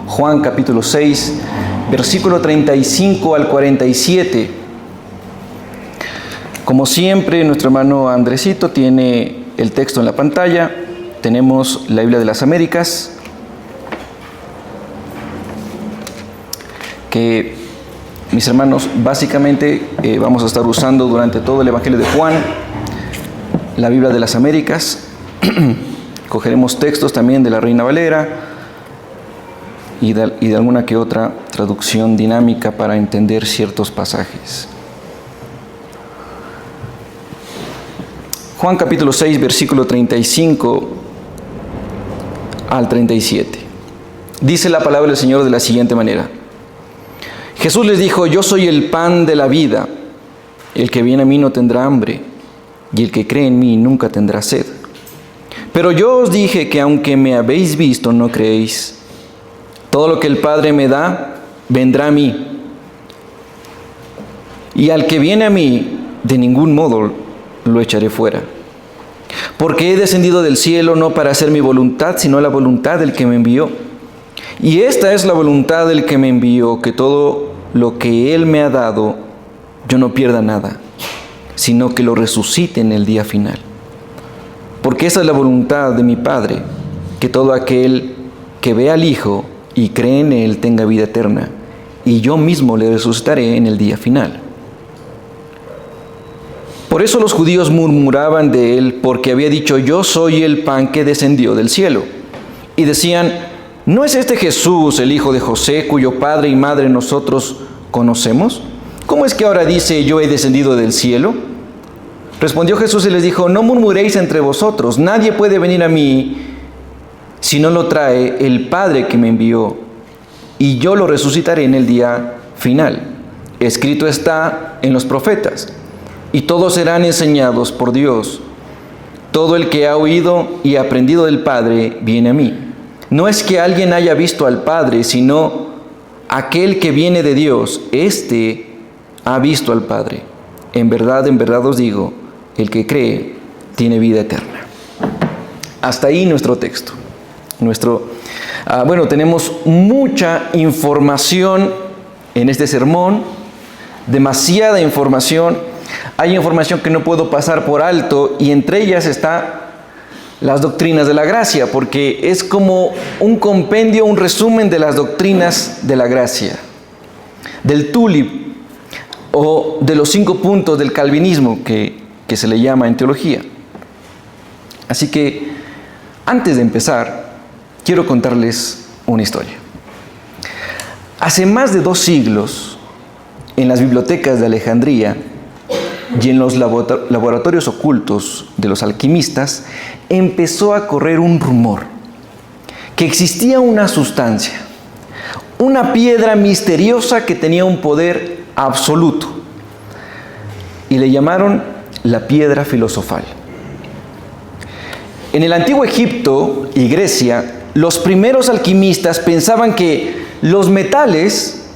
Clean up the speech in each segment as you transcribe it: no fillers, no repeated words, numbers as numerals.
Juan capítulo 6, versículo 35 al 47. Como siempre, nuestro hermano Andresito tiene el texto en la pantalla. Tenemos la Biblia de las Américas, que mis hermanos, básicamente vamos a estar usando durante todo el Evangelio de Juan, la Biblia de las Américas. Cogeremos textos también de la Reina Valera y de alguna que otra traducción dinámica para entender ciertos pasajes. Juan capítulo 6, versículo 35 al 37. Dice la palabra del Señor de la siguiente manera. Jesús les dijo: yo soy el pan de la vida. El que viene a mí no tendrá hambre, y el que cree en mí nunca tendrá sed. Pero yo os dije que aunque me habéis visto, no creéis. Todo lo que el Padre me da, vendrá a mí. Y al que viene a mí, de ningún modo lo echaré fuera. Porque he descendido del cielo no para hacer mi voluntad, sino la voluntad del que me envió. Y esta es la voluntad del que me envió, que todo lo que Él me ha dado, yo no pierda nada, sino que lo resucite en el día final. Porque esa es la voluntad de mi Padre, que todo aquel que ve al Hijo y cree en Él tenga vida eterna, y yo mismo le resucitaré en el día final. Por eso los judíos murmuraban de Él, porque había dicho: yo soy el pan que descendió del cielo. Y decían: ¿no es este Jesús el hijo de José, cuyo padre y madre nosotros conocemos? ¿Cómo es que ahora dice: yo he descendido del cielo? Respondió Jesús y les dijo: no murmuréis entre vosotros, nadie puede venir a mí si no lo trae el Padre que me envió, y yo lo resucitaré en el día final. Escrito está en los profetas, y todos serán enseñados por Dios. Todo el que ha oído y aprendido del Padre viene a mí. No es que alguien haya visto al Padre, sino aquel que viene de Dios, éste ha visto al Padre. En verdad os digo, el que cree tiene vida eterna. Hasta ahí nuestro texto. Tenemos mucha información en este sermón, demasiada información. Hay información que no puedo pasar por alto, y entre ellas está las doctrinas de la gracia, porque es como un compendio, un resumen de las doctrinas de la gracia, del tulip o de los 5 puntos del calvinismo que se le llama en teología. Así que antes de empezar, quiero contarles una historia. Hace más de 2 siglos, en las bibliotecas de Alejandría y en los laboratorios ocultos de los alquimistas, empezó a correr un rumor que existía una sustancia, una piedra misteriosa que tenía un poder absoluto, y le llamaron la piedra filosofal. En el antiguo Egipto y Grecia, los primeros alquimistas pensaban que los metales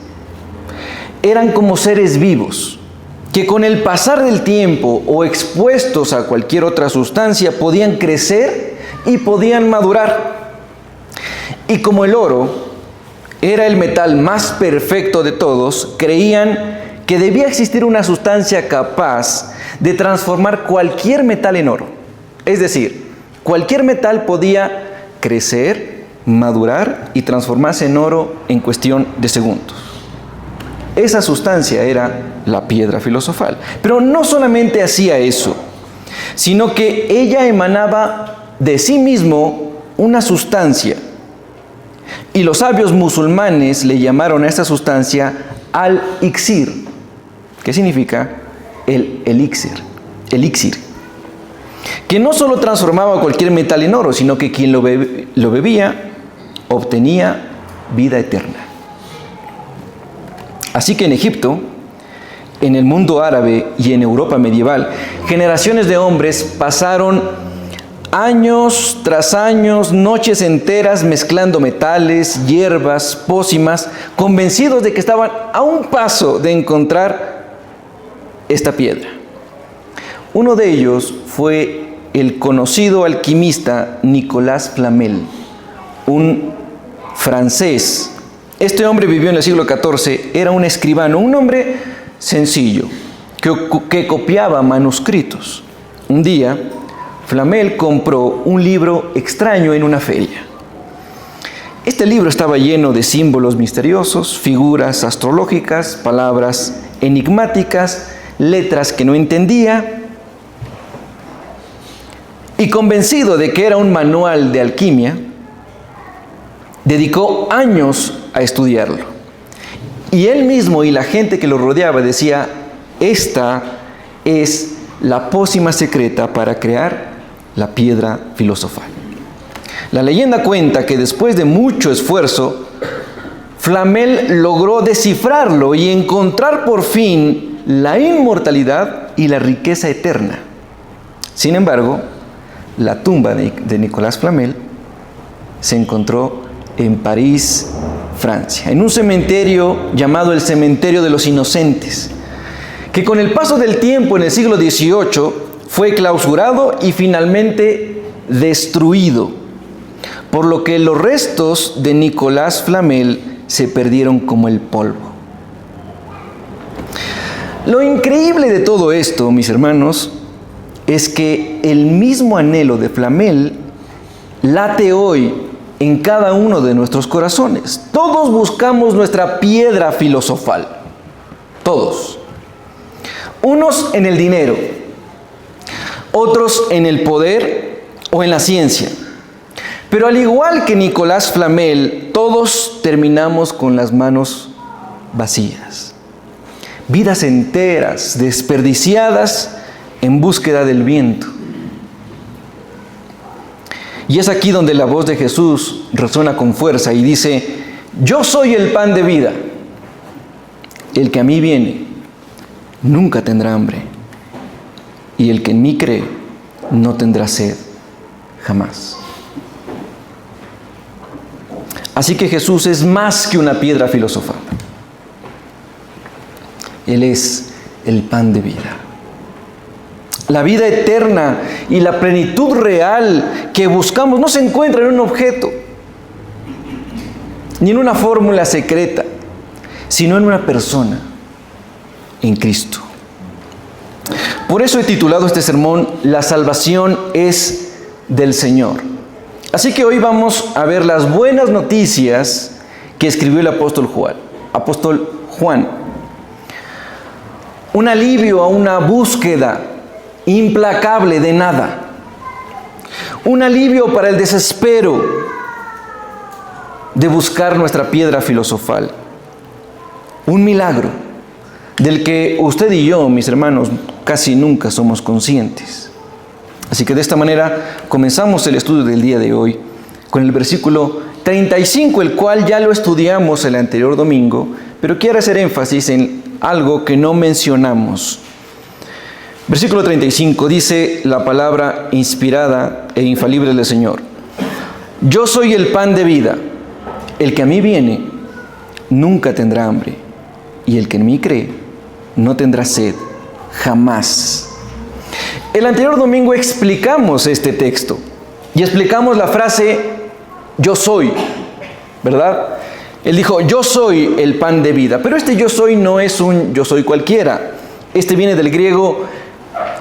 eran como seres vivos, que con el pasar del tiempo o expuestos a cualquier otra sustancia podían crecer y podían madurar. Y como el oro era el metal más perfecto de todos, creían que debía existir una sustancia capaz de transformar cualquier metal en oro. Es decir, cualquier metal podía crecer, madurar y transformarse en oro en cuestión de segundos. Esa sustancia era la piedra filosofal. Pero no solamente hacía eso, sino que ella emanaba de sí mismo una sustancia. Y los sabios musulmanes le llamaron a esta sustancia al-iksir, que significa el elixir, que no solo transformaba cualquier metal en oro, sino que quien lo bebía obtenía vida eterna. Así que en Egipto, en el mundo árabe y en Europa medieval, generaciones de hombres pasaron años tras años, noches enteras mezclando metales, hierbas, pócimas, convencidos de que estaban a un paso de encontrar esta piedra. Uno de ellos fue el conocido alquimista Nicolas Flamel, un francés Este hombre vivió en el siglo XIV, era un escribano, un hombre sencillo, que copiaba manuscritos. Un día, Flamel compró un libro extraño en una feria. Este libro estaba lleno de símbolos misteriosos, figuras astrológicas, palabras enigmáticas, letras que no entendía. Y convencido de que era un manual de alquimia, dedicó años a estudiarlo. Y él mismo y la gente que lo rodeaba decía, esta es la pócima secreta para crear la piedra filosofal. La leyenda cuenta que después de mucho esfuerzo, Flamel logró descifrarlo y encontrar por fin la inmortalidad y la riqueza eterna. Sin embargo, la tumba de Nicolas Flamel se encontró en París, Francia, en un cementerio llamado el Cementerio de los Inocentes, que con el paso del tiempo en el siglo XVIII fue clausurado y finalmente destruido, por lo que los restos de Nicolas Flamel se perdieron como el polvo. Lo increíble de todo esto, mis hermanos, es que el mismo anhelo de Flamel late hoy en cada uno de nuestros corazones. Todos buscamos nuestra piedra filosofal. Todos. Unos en el dinero, otros en el poder o en la ciencia. Pero al igual que Nicolas Flamel, todos terminamos con las manos vacías. Vidas enteras, desperdiciadas en búsqueda del viento. Y es aquí donde la voz de Jesús resuena con fuerza y dice, yo soy el pan de vida. El que a mí viene nunca tendrá hambre, y el que en mí cree no tendrá sed jamás. Así que Jesús es más que una piedra filosofal. Él es el pan de vida. La vida eterna y la plenitud real que buscamos no se encuentra en un objeto, ni en una fórmula secreta, sino en una persona, en Cristo. Por eso he titulado este sermón, La salvación es del Señor. Así que hoy vamos a ver las buenas noticias que escribió el apóstol Juan. Un alivio a una búsqueda implacable de nada. Un alivio para el desespero de buscar nuestra piedra filosofal. Un milagro del que usted y yo, mis hermanos, casi nunca somos conscientes. Así que de esta manera comenzamos el estudio del día de hoy con el versículo 35, el cual ya lo estudiamos el anterior domingo, pero quiero hacer énfasis en algo que no mencionamos. Versículo 35 dice la palabra inspirada e infalible del Señor. Yo soy el pan de vida. El que a mí viene nunca tendrá hambre, y el que en mí cree no tendrá sed jamás. El anterior domingo explicamos este texto y explicamos la frase yo soy, ¿verdad? Él dijo yo soy el pan de vida, pero este yo soy no es un yo soy cualquiera. Este viene del griego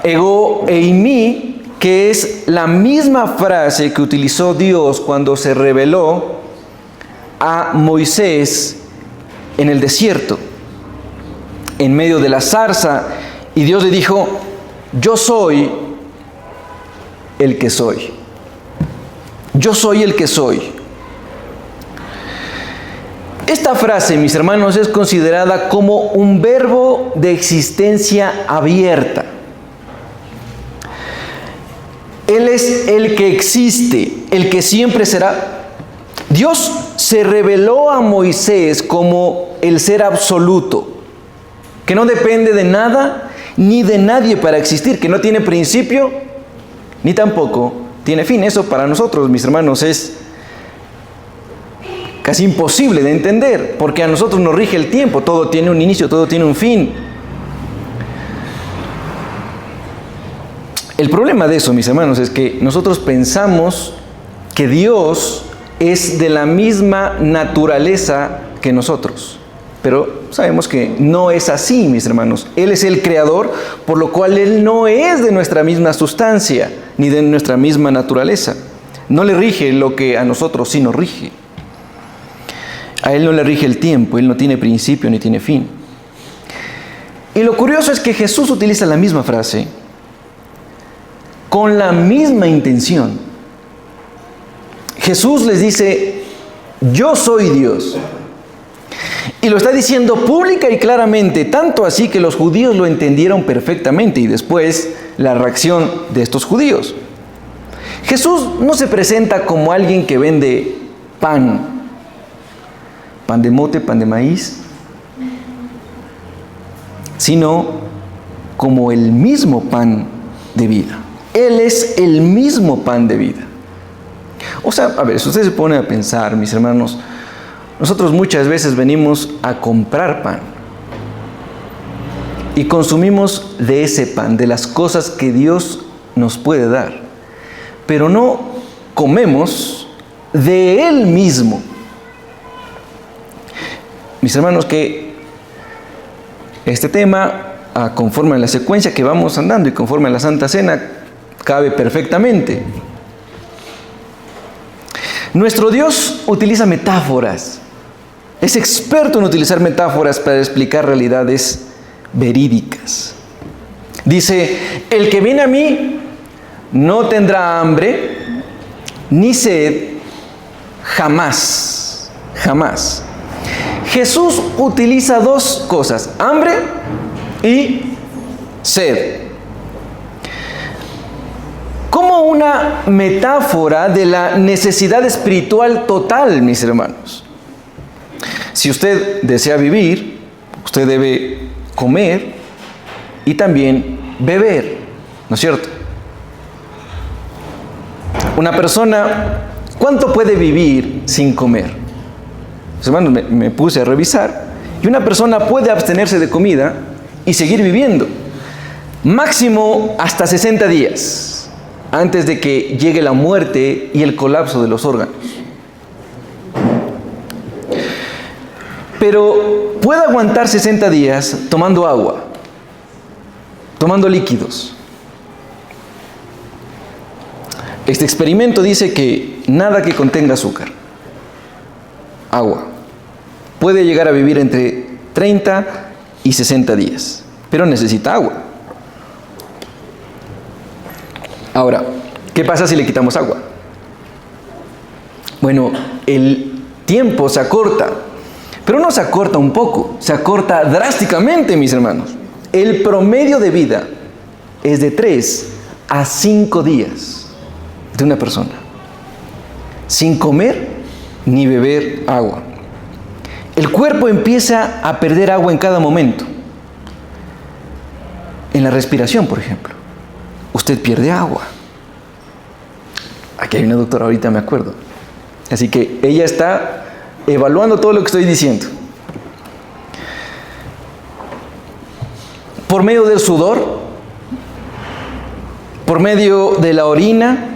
ego eimi, que es la misma frase que utilizó Dios cuando se reveló a Moisés en el desierto, en medio de la zarza, y Dios le dijo, yo soy el que soy. Yo soy el que soy. Esta frase, mis hermanos, es considerada como un verbo de existencia abierta. Él es el que existe, el que siempre será. Dios se reveló a Moisés como el ser absoluto, que no depende de nada ni de nadie para existir, que no tiene principio ni tampoco tiene fin. Eso para nosotros, mis hermanos, es casi imposible de entender, porque a nosotros nos rige el tiempo, todo tiene un inicio, todo tiene un fin. El problema de eso, mis hermanos, es que nosotros pensamos que Dios es de la misma naturaleza que nosotros. Pero sabemos que no es así, mis hermanos. Él es el creador, por lo cual Él no es de nuestra misma sustancia, ni de nuestra misma naturaleza. No le rige lo que a nosotros sí nos rige. A Él no le rige el tiempo, Él no tiene principio ni tiene fin. Y lo curioso es que Jesús utiliza la misma frase con la misma intención. Jesús les dice, yo soy Dios. Y lo está diciendo pública y claramente, tanto así que los judíos lo entendieron perfectamente y después la reacción de estos judíos. Jesús no se presenta como alguien que vende pan de mote, pan de maíz, sino como el mismo pan de vida. Él es el mismo pan de vida. O sea, a ver, si usted se pone a pensar, mis hermanos, nosotros muchas veces venimos a comprar pan y consumimos de ese pan, de las cosas que Dios nos puede dar, pero no comemos de Él mismo. Mis hermanos, que este tema, conforme a la secuencia que vamos andando y conforme a la Santa Cena, cabe perfectamente. Nuestro Dios utiliza metáforas. Es experto en utilizar metáforas para explicar realidades verídicas. Dice, el que viene a mí no tendrá hambre ni sed jamás, jamás. Jesús utiliza dos cosas, hambre y sed, como una metáfora de la necesidad espiritual total, mis hermanos. Si usted desea vivir, usted debe comer y también beber, ¿no es cierto? Una persona, ¿cuánto puede vivir sin comer? Mis hermanos, me puse a revisar y una persona puede abstenerse de comida y seguir viviendo máximo hasta 60 días antes de que llegue la muerte y el colapso de los órganos. Pero puede aguantar 60 días tomando agua, tomando líquidos. Este experimento dice que nada que contenga azúcar, agua, puede llegar a vivir entre 30 y 60 días, pero necesita agua. Ahora, ¿qué pasa si le quitamos agua? Bueno, el tiempo se acorta, pero no se acorta un poco, se acorta drásticamente, mis hermanos. El promedio de vida es de 3 a 5 días de una persona, sin comer ni beber agua. El cuerpo empieza a perder agua en cada momento. En la respiración, por ejemplo, usted pierde agua. Aquí hay una doctora, ahorita me acuerdo. Así que ella está evaluando todo lo que estoy diciendo. Por medio del sudor, por medio de la orina.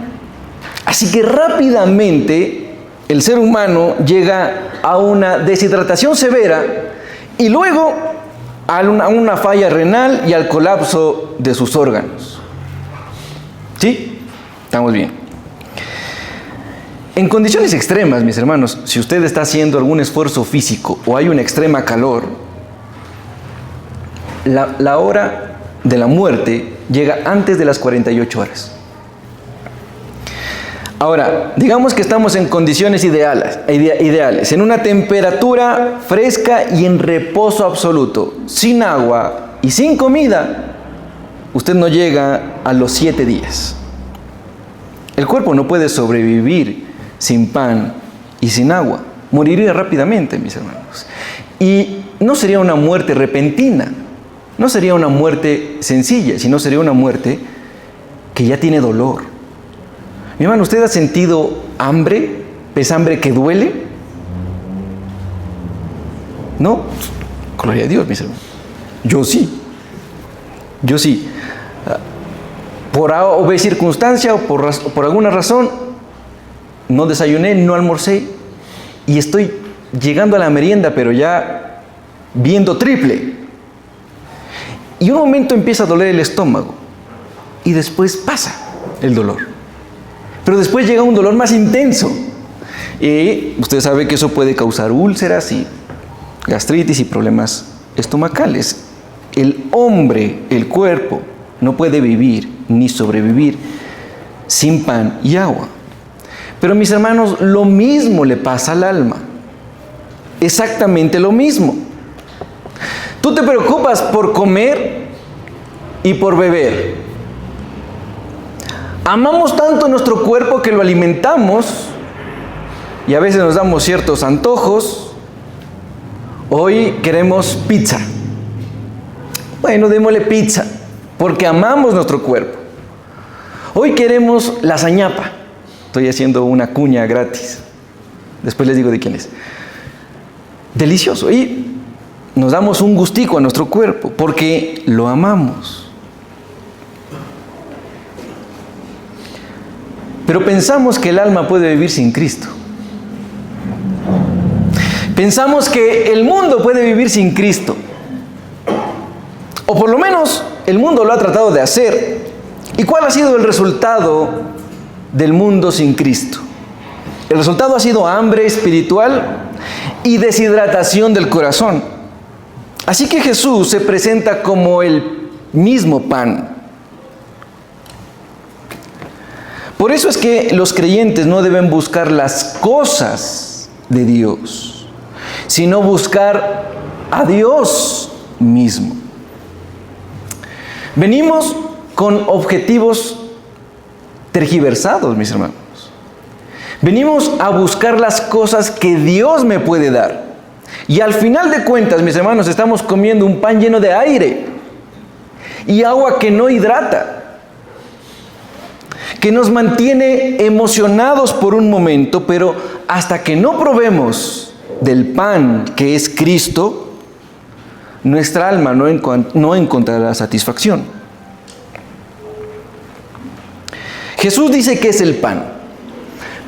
Así que rápidamente el ser humano llega a una deshidratación severa y luego a una falla renal y al colapso de sus órganos. ¿Sí? Estamos bien. En condiciones extremas, mis hermanos, si usted está haciendo algún esfuerzo físico o hay una extrema calor, la hora de la muerte llega antes de las 48 horas. Ahora, digamos que estamos en condiciones ideales, en una temperatura fresca y en reposo absoluto, sin agua y sin comida, usted no llega a los 7 días. El cuerpo no puede sobrevivir sin pan y sin agua. Moriría rápidamente, mis hermanos. Y no sería una muerte repentina, no sería una muerte sencilla, sino sería una muerte que ya tiene dolor. Mi hermano, ¿usted ha sentido hambre? ¿Pesambre que duele? ¿No? Gloria a Dios, mis hermanos. Yo sí. Por A o B circunstancia o por alguna razón, no desayuné, no almorcé y estoy llegando a la merienda, pero ya viendo triple. Y un momento empieza a doler el estómago y después pasa el dolor. Pero después llega un dolor más intenso. Y usted sabe que eso puede causar úlceras y gastritis y problemas estomacales. El hombre, el cuerpo, no puede vivir ni sobrevivir sin pan y agua. Pero mis hermanos, lo mismo le pasa al alma. Exactamente lo mismo. Tú te preocupas por comer y por beber. Amamos tanto nuestro cuerpo que lo alimentamos y a veces nos damos ciertos antojos. Hoy queremos pizza. Bueno, démosle pizza, porque amamos nuestro cuerpo. Hoy queremos lasañapa. Estoy haciendo una cuña gratis. Después les digo de quién es. Delicioso. Y nos damos un gustico a nuestro cuerpo, porque lo amamos. Pero pensamos que el alma puede vivir sin Cristo. Pensamos que el mundo puede vivir sin Cristo. O por lo menos el mundo lo ha tratado de hacer. ¿Y cuál ha sido el resultado del mundo sin Cristo? El resultado ha sido hambre espiritual y deshidratación del corazón. Así que Jesús se presenta como el mismo pan. Por eso es que los creyentes no deben buscar las cosas de Dios, sino buscar a Dios mismo. Venimos con objetivos tergiversados, mis hermanos. Venimos a buscar las cosas que Dios me puede dar. Y al final de cuentas, mis hermanos, estamos comiendo un pan lleno de aire y agua que no hidrata, que nos mantiene emocionados por un momento, pero hasta que no probemos del pan que es Cristo, nuestra alma no encontrará satisfacción. Jesús dice que es el pan,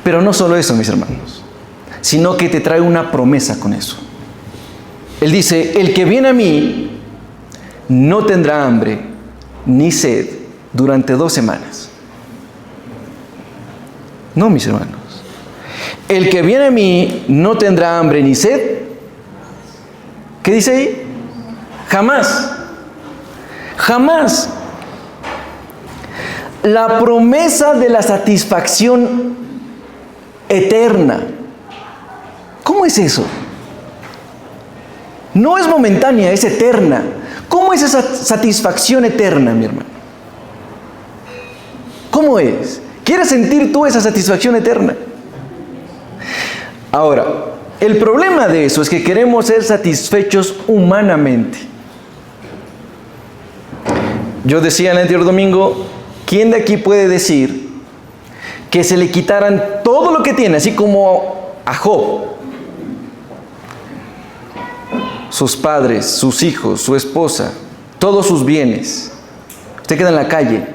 pero no solo eso, mis hermanos, sino que te trae una promesa con eso. Él dice, el que viene a mí no tendrá hambre ni sed durante 2 semanas. No, mis hermanos. El que viene a mí no tendrá hambre ni sed. ¿Qué dice ahí? Jamás. Jamás. La promesa de la satisfacción eterna. ¿Cómo es eso? No es momentánea, es eterna. ¿Cómo es esa satisfacción eterna, mi hermano? ¿Cómo es? ¿Quieres sentir tú esa satisfacción eterna? Ahora, el problema de eso es que queremos ser satisfechos humanamente. Yo decía el anterior domingo, ¿quién de aquí puede decir que se le quitaran todo lo que tiene, así como a Job? Sus padres, sus hijos, su esposa, todos sus bienes. Usted queda en la calle.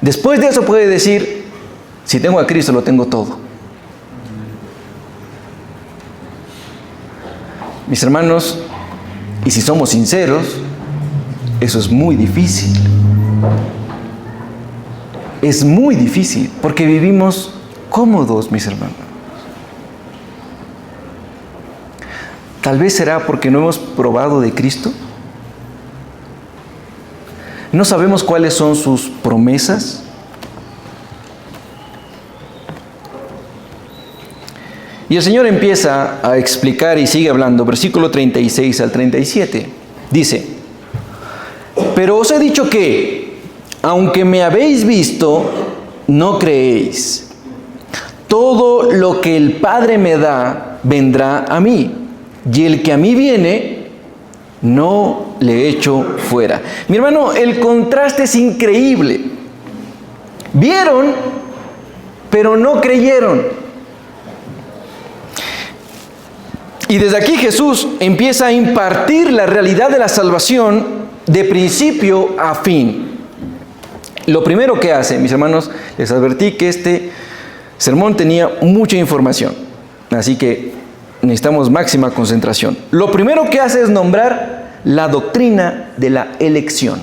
Después de eso puede decir, si tengo a Cristo lo tengo todo. Mis hermanos, y si somos sinceros, eso es muy difícil. Es muy difícil, porque vivimos cómodos, mis hermanos. Tal vez será porque no hemos probado de Cristo. No sabemos cuáles son sus promesas. Y el Señor empieza a explicar y sigue hablando, versículo 36 al 37. Dice, pero os he dicho que, aunque me habéis visto, no creéis. Todo lo que el Padre me da, vendrá a mí. Y el que a mí viene, no le echo fuera. Mi hermano, el contraste es increíble. Vieron, pero no creyeron. Y desde aquí Jesús empieza a impartir la realidad de la salvación de principio a fin. Lo primero que hace, mis hermanos, les advertí que este sermón tenía mucha información. Así que necesitamos máxima concentración. Lo primero que hace es nombrar la doctrina de la elección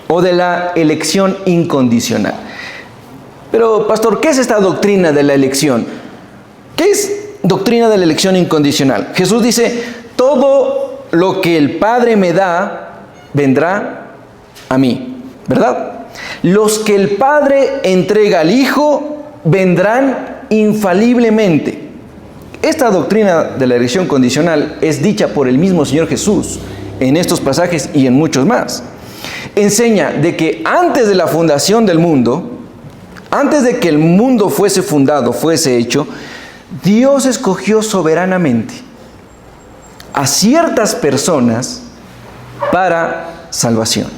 o de la elección incondicional. Pero, pastor, ¿qué es esta doctrina de la elección? ¿Qué es doctrina de la elección incondicional? Jesús dice, todo lo que el Padre me da, vendrá a mí, ¿verdad? Los que el Padre entrega al Hijo, vendrán infaliblemente. Esta doctrina de la elección condicional es dicha por el mismo Señor Jesús en estos pasajes y en muchos más. Enseña de que antes de la fundación del mundo, antes de que el mundo fuese fundado, fuese hecho, Dios escogió soberanamente a ciertas personas para salvación.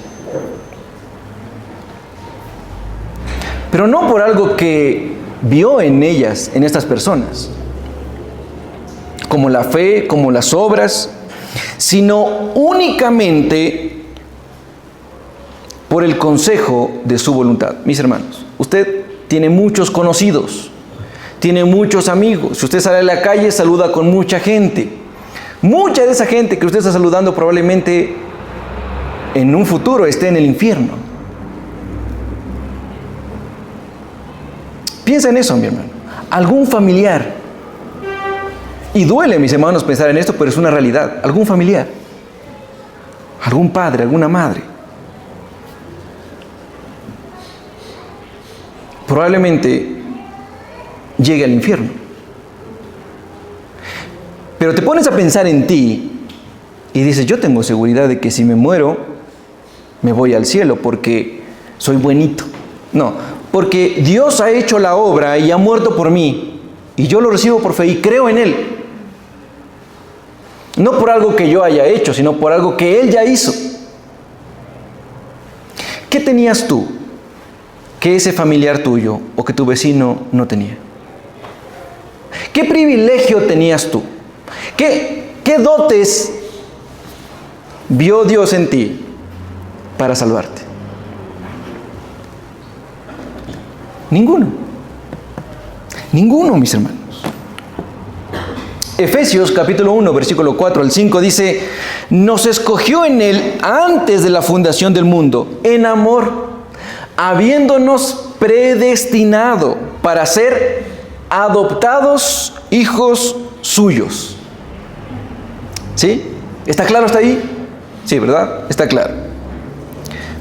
Pero no por algo que vio en ellas, en estas personas, como la fe, como las obras, sino únicamente por el consejo de su voluntad. Mis hermanos, usted tiene muchos conocidos, tiene muchos amigos. Si usted sale a la calle, saluda con mucha gente. Mucha de esa gente que usted está saludando probablemente en un futuro esté en el infierno. Piensa en eso, mi hermano. Algún familiar, y duele, mis hermanos, pensar en esto, pero es una realidad. Algún familiar, algún padre, alguna madre, probablemente llegue al infierno. Pero te pones a pensar en ti y dices, yo tengo seguridad de que si me muero, me voy al cielo porque soy buenito. No, porque Dios ha hecho la obra y ha muerto por mí, y yo lo recibo por fe y creo en Él. No por algo que yo haya hecho, sino por algo que Él ya hizo. ¿Qué tenías tú que ese familiar tuyo o que tu vecino no tenía? ¿Qué privilegio tenías tú? ¿Qué dotes vio Dios en ti para salvarte? Ninguno. Ninguno, mis hermanos. Efesios capítulo 1, versículo 4 al 5 dice, nos escogió en Él antes de la fundación del mundo, en amor, habiéndonos predestinado para ser adoptados hijos suyos. ¿Sí? ¿Está claro hasta ahí? Sí, ¿verdad? Está claro.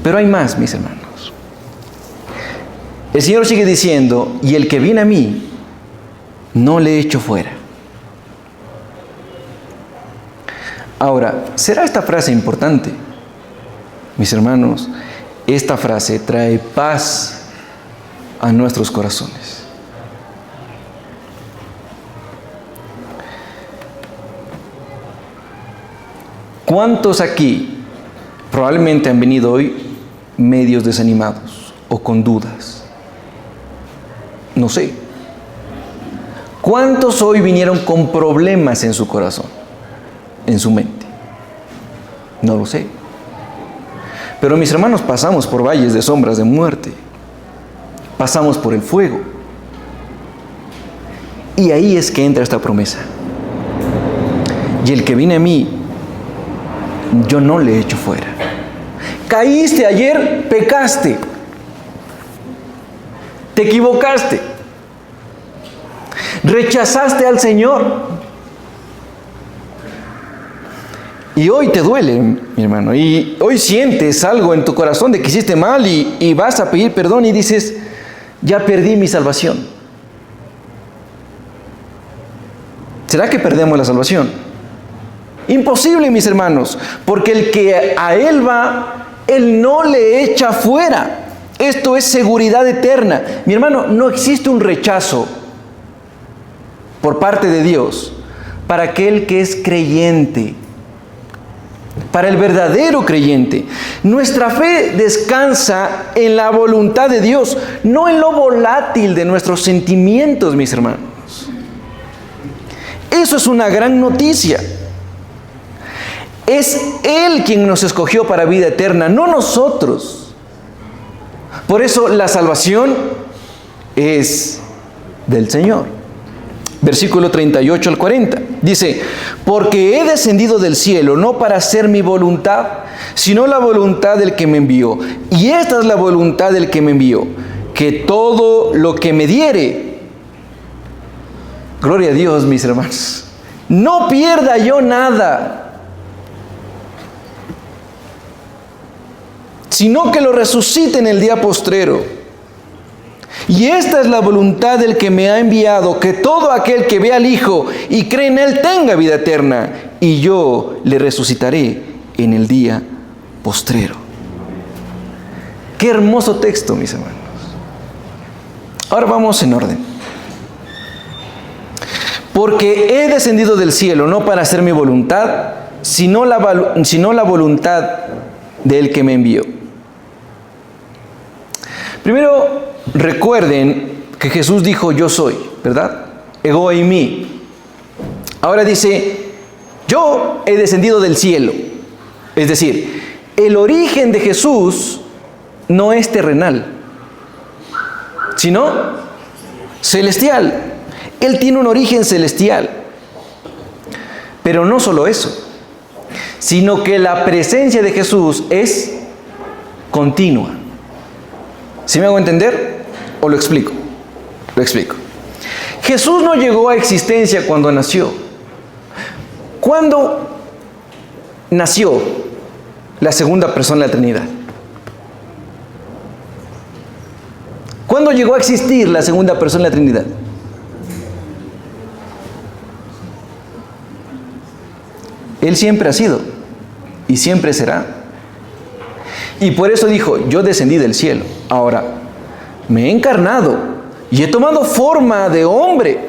Pero hay más, mis hermanos. El Señor sigue diciendo, y el que viene a mí, no le echo fuera. Ahora, ¿será esta frase importante? Mis hermanos, esta frase trae paz a nuestros corazones. ¿Cuántos aquí probablemente han venido hoy medios desanimados o con dudas? No sé. ¿Cuántos hoy vinieron con problemas en su corazón, en su mente? No lo sé. Pero mis hermanos, pasamos por valles de sombras de muerte. Pasamos por el fuego. Y ahí es que entra esta promesa. Y el que viene a mí, yo no le echo fuera. Caíste ayer, pecaste. Te equivocaste. Rechazaste al Señor. Y hoy te duele, mi hermano. Y hoy sientes algo en tu corazón de que hiciste mal y vas a pedir perdón y dices, ya perdí mi salvación. ¿Será que perdemos la salvación? Imposible, mis hermanos, porque el que a Él va, Él no le echa fuera. Esto es seguridad eterna. Mi hermano, no existe un rechazo por parte de Dios para aquel que es creyente, para el verdadero creyente. Nuestra fe descansa en la voluntad de Dios, no en lo volátil de nuestros sentimientos, mis hermanos. Eso es una gran noticia. Es Él quien nos escogió para vida eterna, no nosotros. Por eso la salvación es del Señor. versículo 38 al 40. Dice, porque he descendido del cielo no para hacer mi voluntad, sino la voluntad del que me envió. Y esta es la voluntad del que me envió, que todo lo que me diere, gloria a Dios, mis hermanos, no pierda yo nada, sino que lo resucite en el día postrero. Y esta es la voluntad del que me ha enviado, que todo aquel que ve al Hijo y cree en Él tenga vida eterna, y yo le resucitaré en el día postrero. Qué hermoso texto, mis hermanos. Ahora vamos en orden. Porque he descendido del cielo no para hacer mi voluntad, sino la voluntad del que me envió. Primero, recuerden que Jesús dijo, yo soy, ¿verdad? Ego eimi. Ahora dice, yo he descendido del cielo. Es decir, el origen de Jesús no es terrenal, sino celestial. Él tiene un origen celestial. Pero no solo eso, sino que la presencia de Jesús es continua. ¿Sí me hago entender? ¿O lo explico? Lo explico. Jesús no llegó a existencia cuando nació. ¿Cuándo nació la segunda persona de la Trinidad? ¿Cuándo llegó a existir la segunda persona de la Trinidad? Él siempre ha sido y siempre será. Y por eso dijo, yo descendí del cielo. Ahora, me he encarnado y he tomado forma de hombre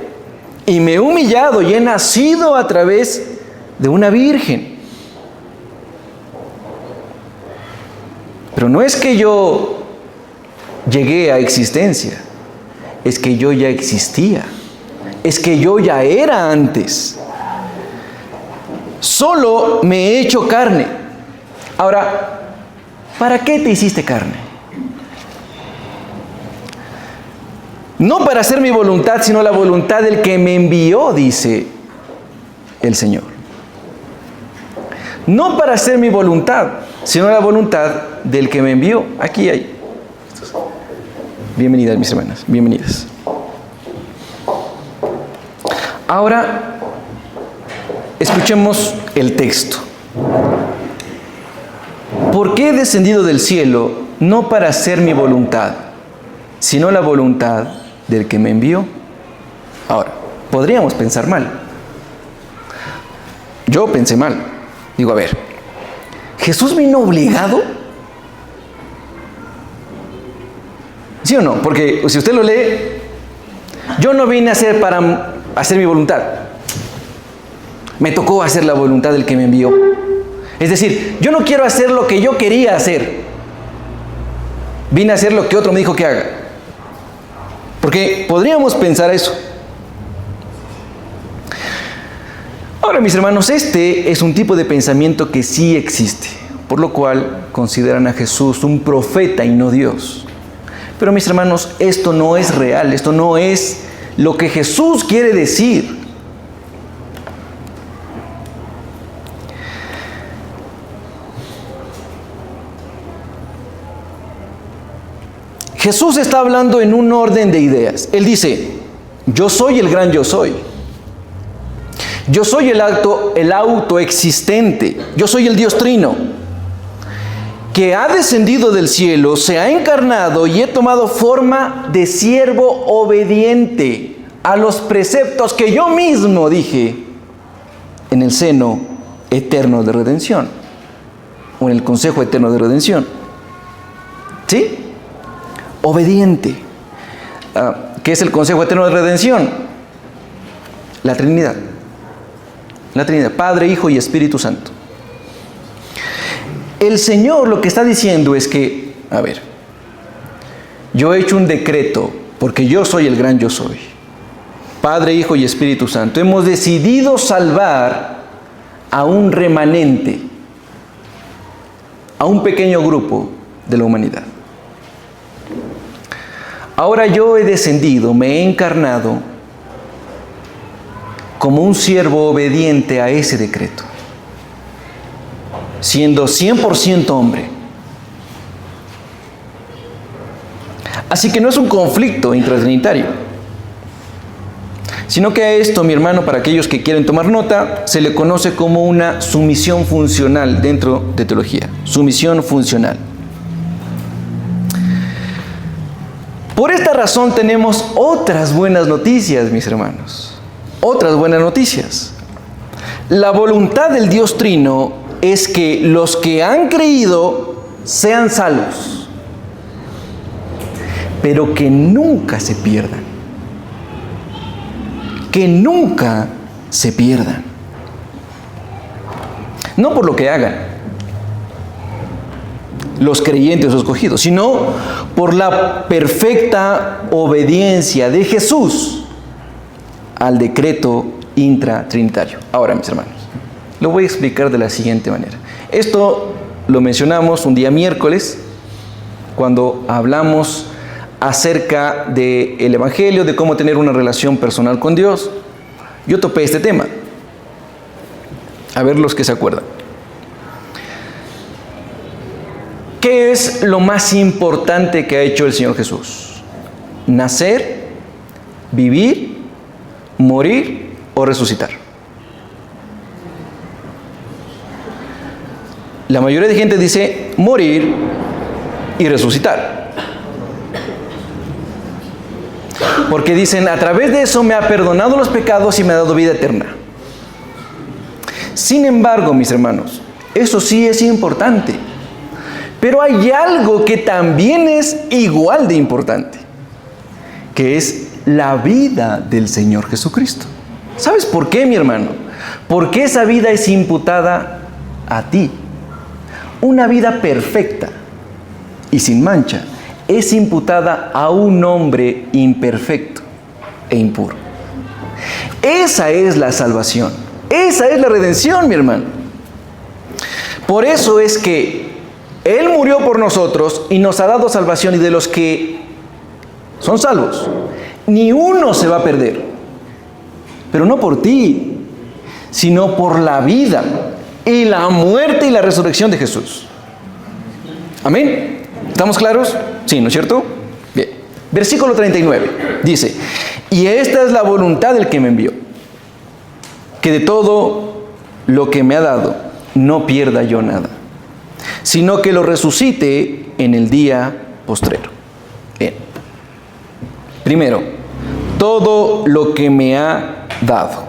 y me he humillado y he nacido a través de una virgen. Pero no es que yo llegué a existencia, es que yo ya existía, es que yo ya era antes. Solo me he hecho carne. Ahora, ¿para qué te hiciste carne? No para hacer mi voluntad, sino la voluntad del que me envió, dice el Señor. No para hacer mi voluntad, sino la voluntad del que me envió. Aquí hay. Bienvenidas, mis hermanas, bienvenidas. Ahora, escuchemos el texto. ¿Por qué he descendido del cielo? No para hacer mi voluntad, sino la voluntad del que me envió. Ahora, podríamos pensar mal. Yo pensé mal. Digo, a ver, ¿Jesús vino obligado? ¿Sí o no? Porque si usted lo lee, yo no vine a hacer para hacer mi voluntad. Me tocó hacer la voluntad del que me envió. Es decir, yo no quiero hacer lo que yo quería hacer. Vine a hacer lo que otro me dijo que haga. Porque podríamos pensar eso. Ahora, mis hermanos, este es un tipo de pensamiento que sí existe, por lo cual consideran a Jesús un profeta y no Dios. Pero, mis hermanos, esto no es real, esto no es lo que Jesús quiere decir. Jesús está hablando en un orden de ideas. Él dice, yo soy el gran yo soy. Yo soy el autoexistente. Yo soy el Dios Trino, que ha descendido del cielo, se ha encarnado y he tomado forma de siervo obediente a los preceptos que yo mismo dije en el seno eterno de redención, o en el consejo eterno de redención. ¿Sí? Obediente. ¿Qué es el consejo eterno de redención? La Trinidad. La Trinidad, Padre, Hijo y Espíritu Santo. El Señor lo que está diciendo es que, a ver, yo he hecho un decreto, porque yo soy el gran yo soy. Padre, Hijo y Espíritu Santo. Hemos decidido salvar a un remanente, a un pequeño grupo de la humanidad. Ahora yo he descendido, me he encarnado como un siervo obediente a ese decreto, siendo 100% hombre. Así que no es un conflicto intratrinitario, sino que a esto, mi hermano, para aquellos que quieren tomar nota, se le conoce como una sumisión funcional dentro de teología. Sumisión funcional. Por esta razón tenemos otras buenas noticias, mis hermanos. Otras buenas noticias. La voluntad del Dios Trino es que los que han creído sean salvos, pero que nunca se pierdan. Que nunca se pierdan. No por lo que hagan los creyentes o escogidos, sino por la perfecta obediencia de Jesús al decreto intratrinitario. Ahora, mis hermanos, lo voy a explicar de la siguiente manera. Esto lo mencionamos un día miércoles, cuando hablamos acerca del Evangelio, de cómo tener una relación personal con Dios. Yo topé este tema. A ver los que se acuerdan. ¿Qué es lo más importante que ha hecho el Señor Jesús? ¿Nacer, vivir, morir o resucitar? La mayoría de gente dice morir y resucitar. Porque dicen, a través de eso me ha perdonado los pecados y me ha dado vida eterna. Sin embargo, mis hermanos, eso sí es importante. Pero hay algo que también es igual de importante, que es la vida del Señor Jesucristo. ¿Sabes por qué, mi hermano? Porque esa vida es imputada a ti. Una vida perfecta y sin mancha es imputada a un hombre imperfecto e impuro. Esa es la salvación. Esa es la redención, mi hermano. Por eso es que Él murió por nosotros y nos ha dado salvación, y de los que son salvos, ni uno se va a perder. Pero no por ti, sino por la vida y la muerte y la resurrección de Jesús. Amén. ¿Estamos claros? Sí, ¿no es cierto? Bien. Versículo 39 dice: y esta es la voluntad del que me envió, que de todo lo que me ha dado no pierda yo nada, sino que lo resucite en el día postrero. Bien. Primero, todo lo que me ha dado.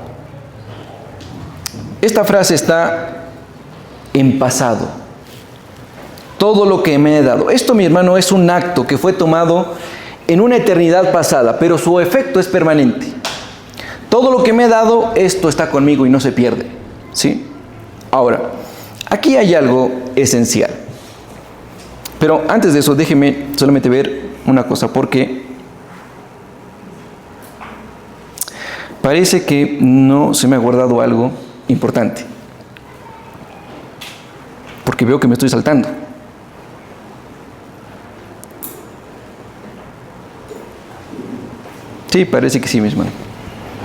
Esta frase está en pasado. Todo lo que me he dado. Esto, mi hermano, es un acto que fue tomado en una eternidad pasada, pero su efecto es permanente. Todo lo que me he dado, esto está conmigo y no se pierde. ¿Sí? Ahora, aquí hay algo esencial. Pero antes de eso, déjeme solamente ver una cosa, porque parece que no se me ha guardado algo importante. Porque veo que me estoy saltando. Sí, parece que sí, mi hermano.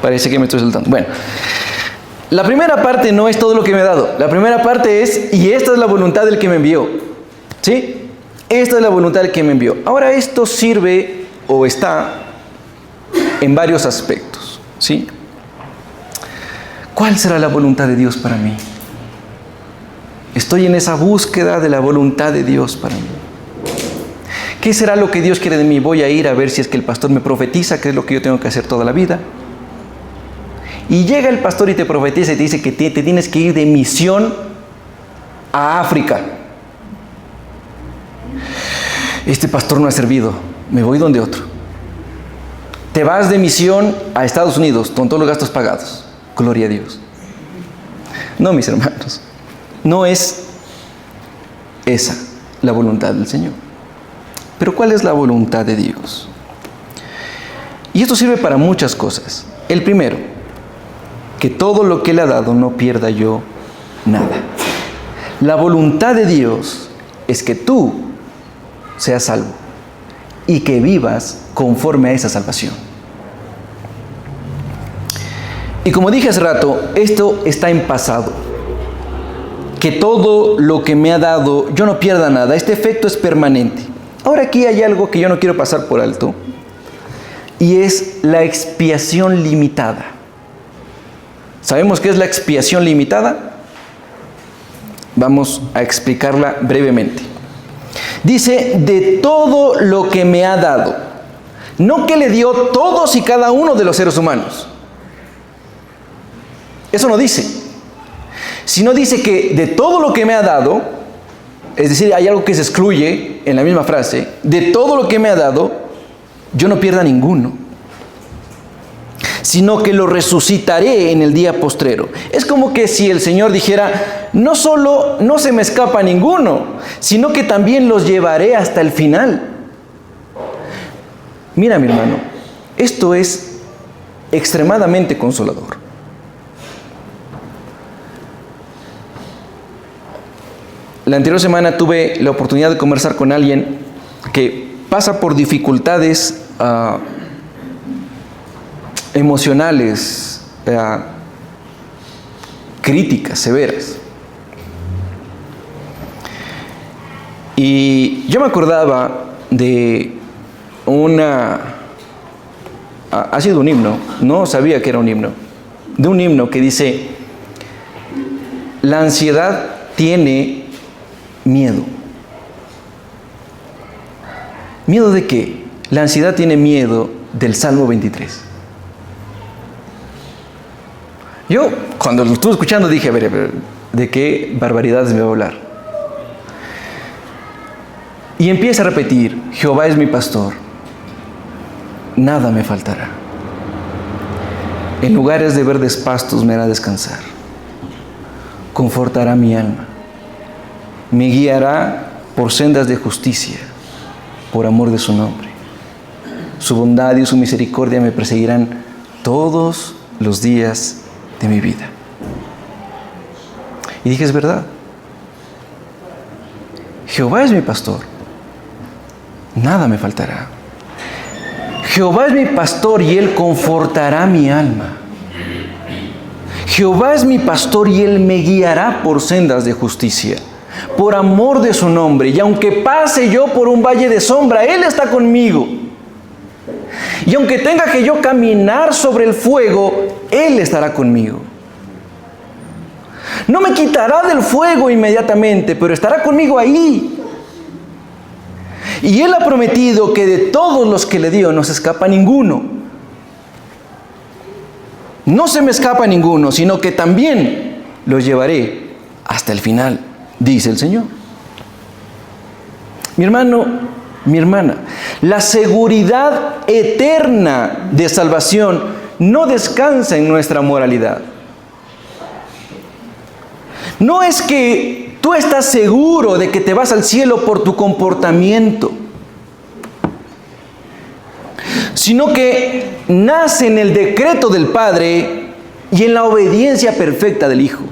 Parece que me estoy saltando. Bueno, la primera parte no es todo lo que me ha dado. La primera parte es, y esta es la voluntad del que me envió. ¿Sí? Esta es la voluntad del que me envió. Ahora, esto sirve o está en varios aspectos. ¿Sí? ¿Cuál será la voluntad de Dios para mí? Estoy en esa búsqueda de la voluntad de Dios para mí. ¿Qué será lo que Dios quiere de mí? Voy a ir a ver si es que el pastor me profetiza, que es lo que yo tengo que hacer toda la vida. Y llega el pastor y te profetiza y te dice que te tienes que ir de misión a África. Este pastor no ha servido, me voy donde otro. Te vas de misión a Estados Unidos con todos los gastos pagados. Gloria a Dios. No, mis hermanos, no es esa la voluntad del Señor. Pero ¿cuál es la voluntad de Dios? Y esto sirve para muchas cosas. El primero, que todo lo que Él ha dado no pierda yo nada. La voluntad de Dios es que tú seas salvo y que vivas conforme a esa salvación. Y como dije hace rato, esto está en pasado. Que todo lo que me ha dado, yo no pierda nada. Este efecto es permanente. Ahora aquí hay algo que yo no quiero pasar por alto. Y es la expiación limitada. ¿Sabemos qué es la expiación limitada? Vamos a explicarla brevemente. Dice, de todo lo que me ha dado. No que le dio todos y cada uno de los seres humanos. Eso no dice. Sino dice que de todo lo que me ha dado, es decir, hay algo que se excluye en la misma frase, de todo lo que me ha dado, yo no pierda ninguno, sino que lo resucitaré en el día postrero. Es como que si el Señor dijera, no solo no se me escapa ninguno, sino que también los llevaré hasta el final. Mira, mi hermano, esto es extremadamente consolador. La anterior semana tuve la oportunidad de conversar con alguien que pasa por dificultades emocionales, críticas, severas. Y yo me acordaba de ha sido un himno, no sabía que era un himno, de un himno que dice, la ansiedad tiene miedo. ¿Miedo de qué? La ansiedad tiene miedo del Salmo 23. Yo, cuando lo estuve escuchando, dije, a ver, ¿de qué barbaridades me va a hablar? Y empieza a repetir, Jehová es mi pastor, nada me faltará. En lugares de verdes pastos me hará descansar. Confortará mi alma. Me guiará por sendas de justicia, por amor de su nombre. Su bondad y su misericordia me perseguirán todos los días de mi vida. Y dije, es verdad. Jehová es mi pastor, nada me faltará. Jehová es mi pastor y Él confortará mi alma. Jehová es mi pastor y Él me guiará por sendas de justicia, por amor de su nombre. Y aunque pase yo por un valle de sombra, Él está conmigo. Y aunque tenga que yo caminar sobre el fuego, Él estará conmigo. No me quitará del fuego inmediatamente, pero estará conmigo ahí. Y Él ha prometido que de todos los que le dio no se escapa ninguno. No se me escapa ninguno, sino que también los llevaré hasta el final, dice el Señor. Mi hermano, mi hermana, la seguridad eterna de salvación no descansa en nuestra moralidad. No es que tú estás seguro de que te vas al cielo por tu comportamiento, sino que nace en el decreto del Padre y en la obediencia perfecta del Hijo.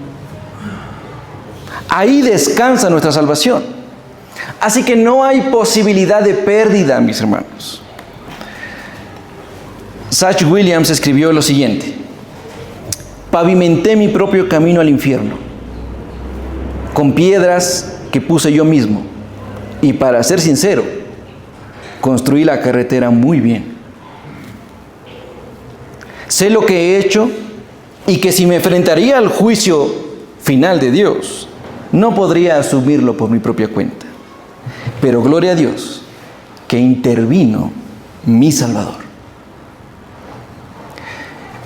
Ahí descansa nuestra salvación. Así que no hay posibilidad de pérdida, mis hermanos. Zach Williams escribió lo siguiente: pavimenté mi propio camino al infierno con piedras que puse yo mismo, y para ser sincero, construí la carretera muy bien. Sé lo que he hecho y que si me enfrentaría al juicio final de Dios, no podría asumirlo por mi propia cuenta. Pero gloria a Dios que intervino mi Salvador.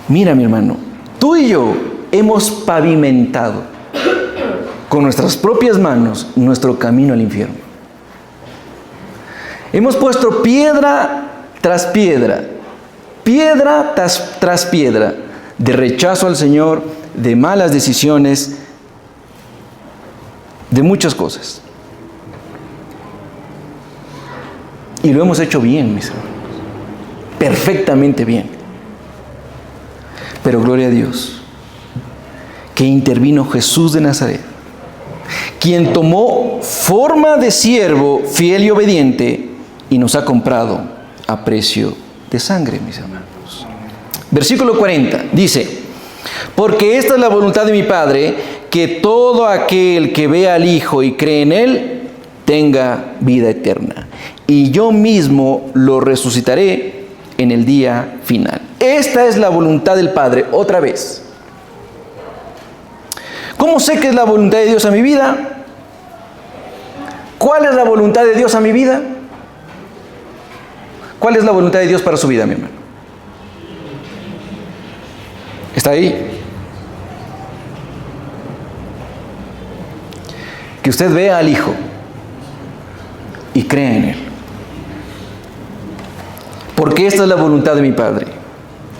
Mira, mi hermano, tú y yo hemos pavimentado con nuestras propias manos nuestro camino al infierno. Hemos puesto piedra tras piedra de rechazo al Señor, de malas decisiones, de muchas cosas. Y lo hemos hecho bien, mis hermanos, perfectamente bien. Pero gloria a Dios que intervino Jesús de Nazaret, quien tomó forma de siervo fiel y obediente y nos ha comprado a precio de sangre, mis hermanos. Versículo 40 dice: Porque esta es la voluntad de mi Padre, que todo aquel que vea al Hijo y cree en Él, tenga vida eterna. Y yo mismo lo resucitaré en el día final. Esta es la voluntad del Padre, otra vez. ¿Cómo sé que es la voluntad de Dios a mi vida? ¿Cuál es la voluntad de Dios a mi vida? ¿Cuál es la voluntad de Dios para su vida, mi hermano? ¿Está ahí? Que usted vea al Hijo y crea en Él. Porque esta es la voluntad de mi Padre,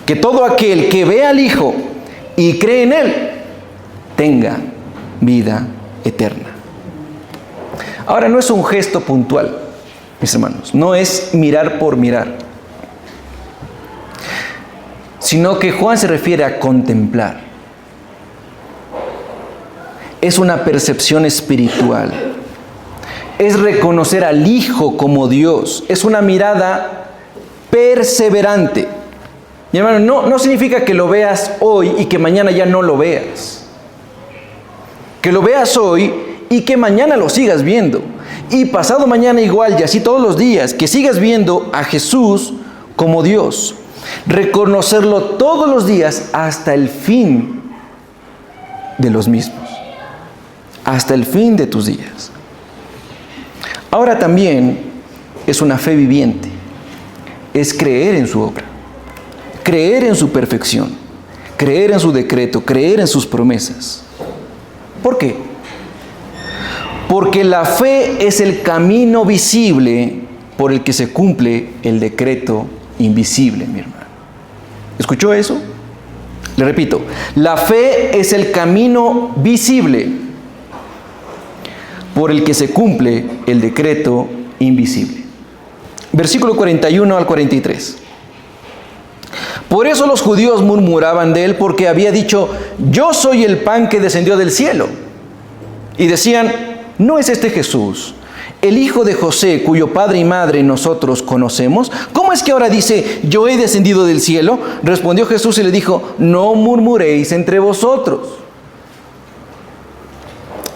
que todo aquel que vea al Hijo y cree en Él, tenga vida eterna. Ahora, no es un gesto puntual, mis hermanos, no es mirar por mirar, sino que Juan se refiere a contemplar. Es una percepción espiritual, es reconocer al Hijo como Dios, es una mirada perseverante. Mi hermano, no significa que lo veas hoy y que mañana ya no lo veas. Que lo veas hoy y que mañana lo sigas viendo. Y pasado mañana igual, y así todos los días, que sigas viendo a Jesús como Dios. Reconocerlo todos los días hasta el fin de los mismos. Hasta el fin de tus días. Ahora también es una fe viviente. Es creer en su obra. Creer en su perfección. Creer en su decreto. Creer en sus promesas. ¿Por qué? Porque la fe es el camino visible por el que se cumple el decreto invisible, mi hermano. ¿Escuchó eso? Le repito, la fe es el camino visible por el que se cumple el decreto invisible. Versículo 41 al 43. Por eso los judíos murmuraban de él, porque había dicho: yo soy el pan que descendió del cielo. Y decían: ¿no es este Jesús, el hijo de José, cuyo padre y madre nosotros conocemos? ¿Cómo es que ahora dice: yo he descendido del cielo? Respondió Jesús y le dijo: no murmuréis entre vosotros.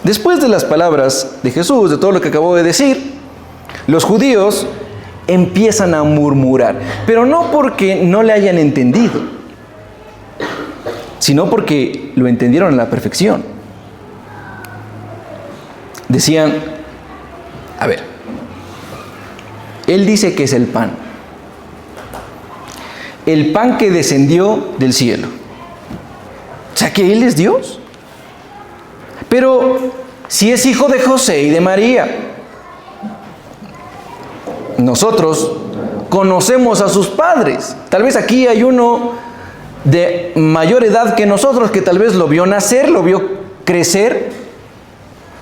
Después de las palabras de Jesús, de todo lo que acabó de decir, los judíos empiezan a murmurar, pero no porque no le hayan entendido, sino porque lo entendieron a la perfección. Decían: a ver, él dice que es el pan que descendió del cielo, o sea que él es Dios. Pero si es hijo de José y de María, nosotros conocemos a sus padres. Tal vez aquí hay uno de mayor edad que nosotros, que tal vez lo vio nacer, lo vio crecer,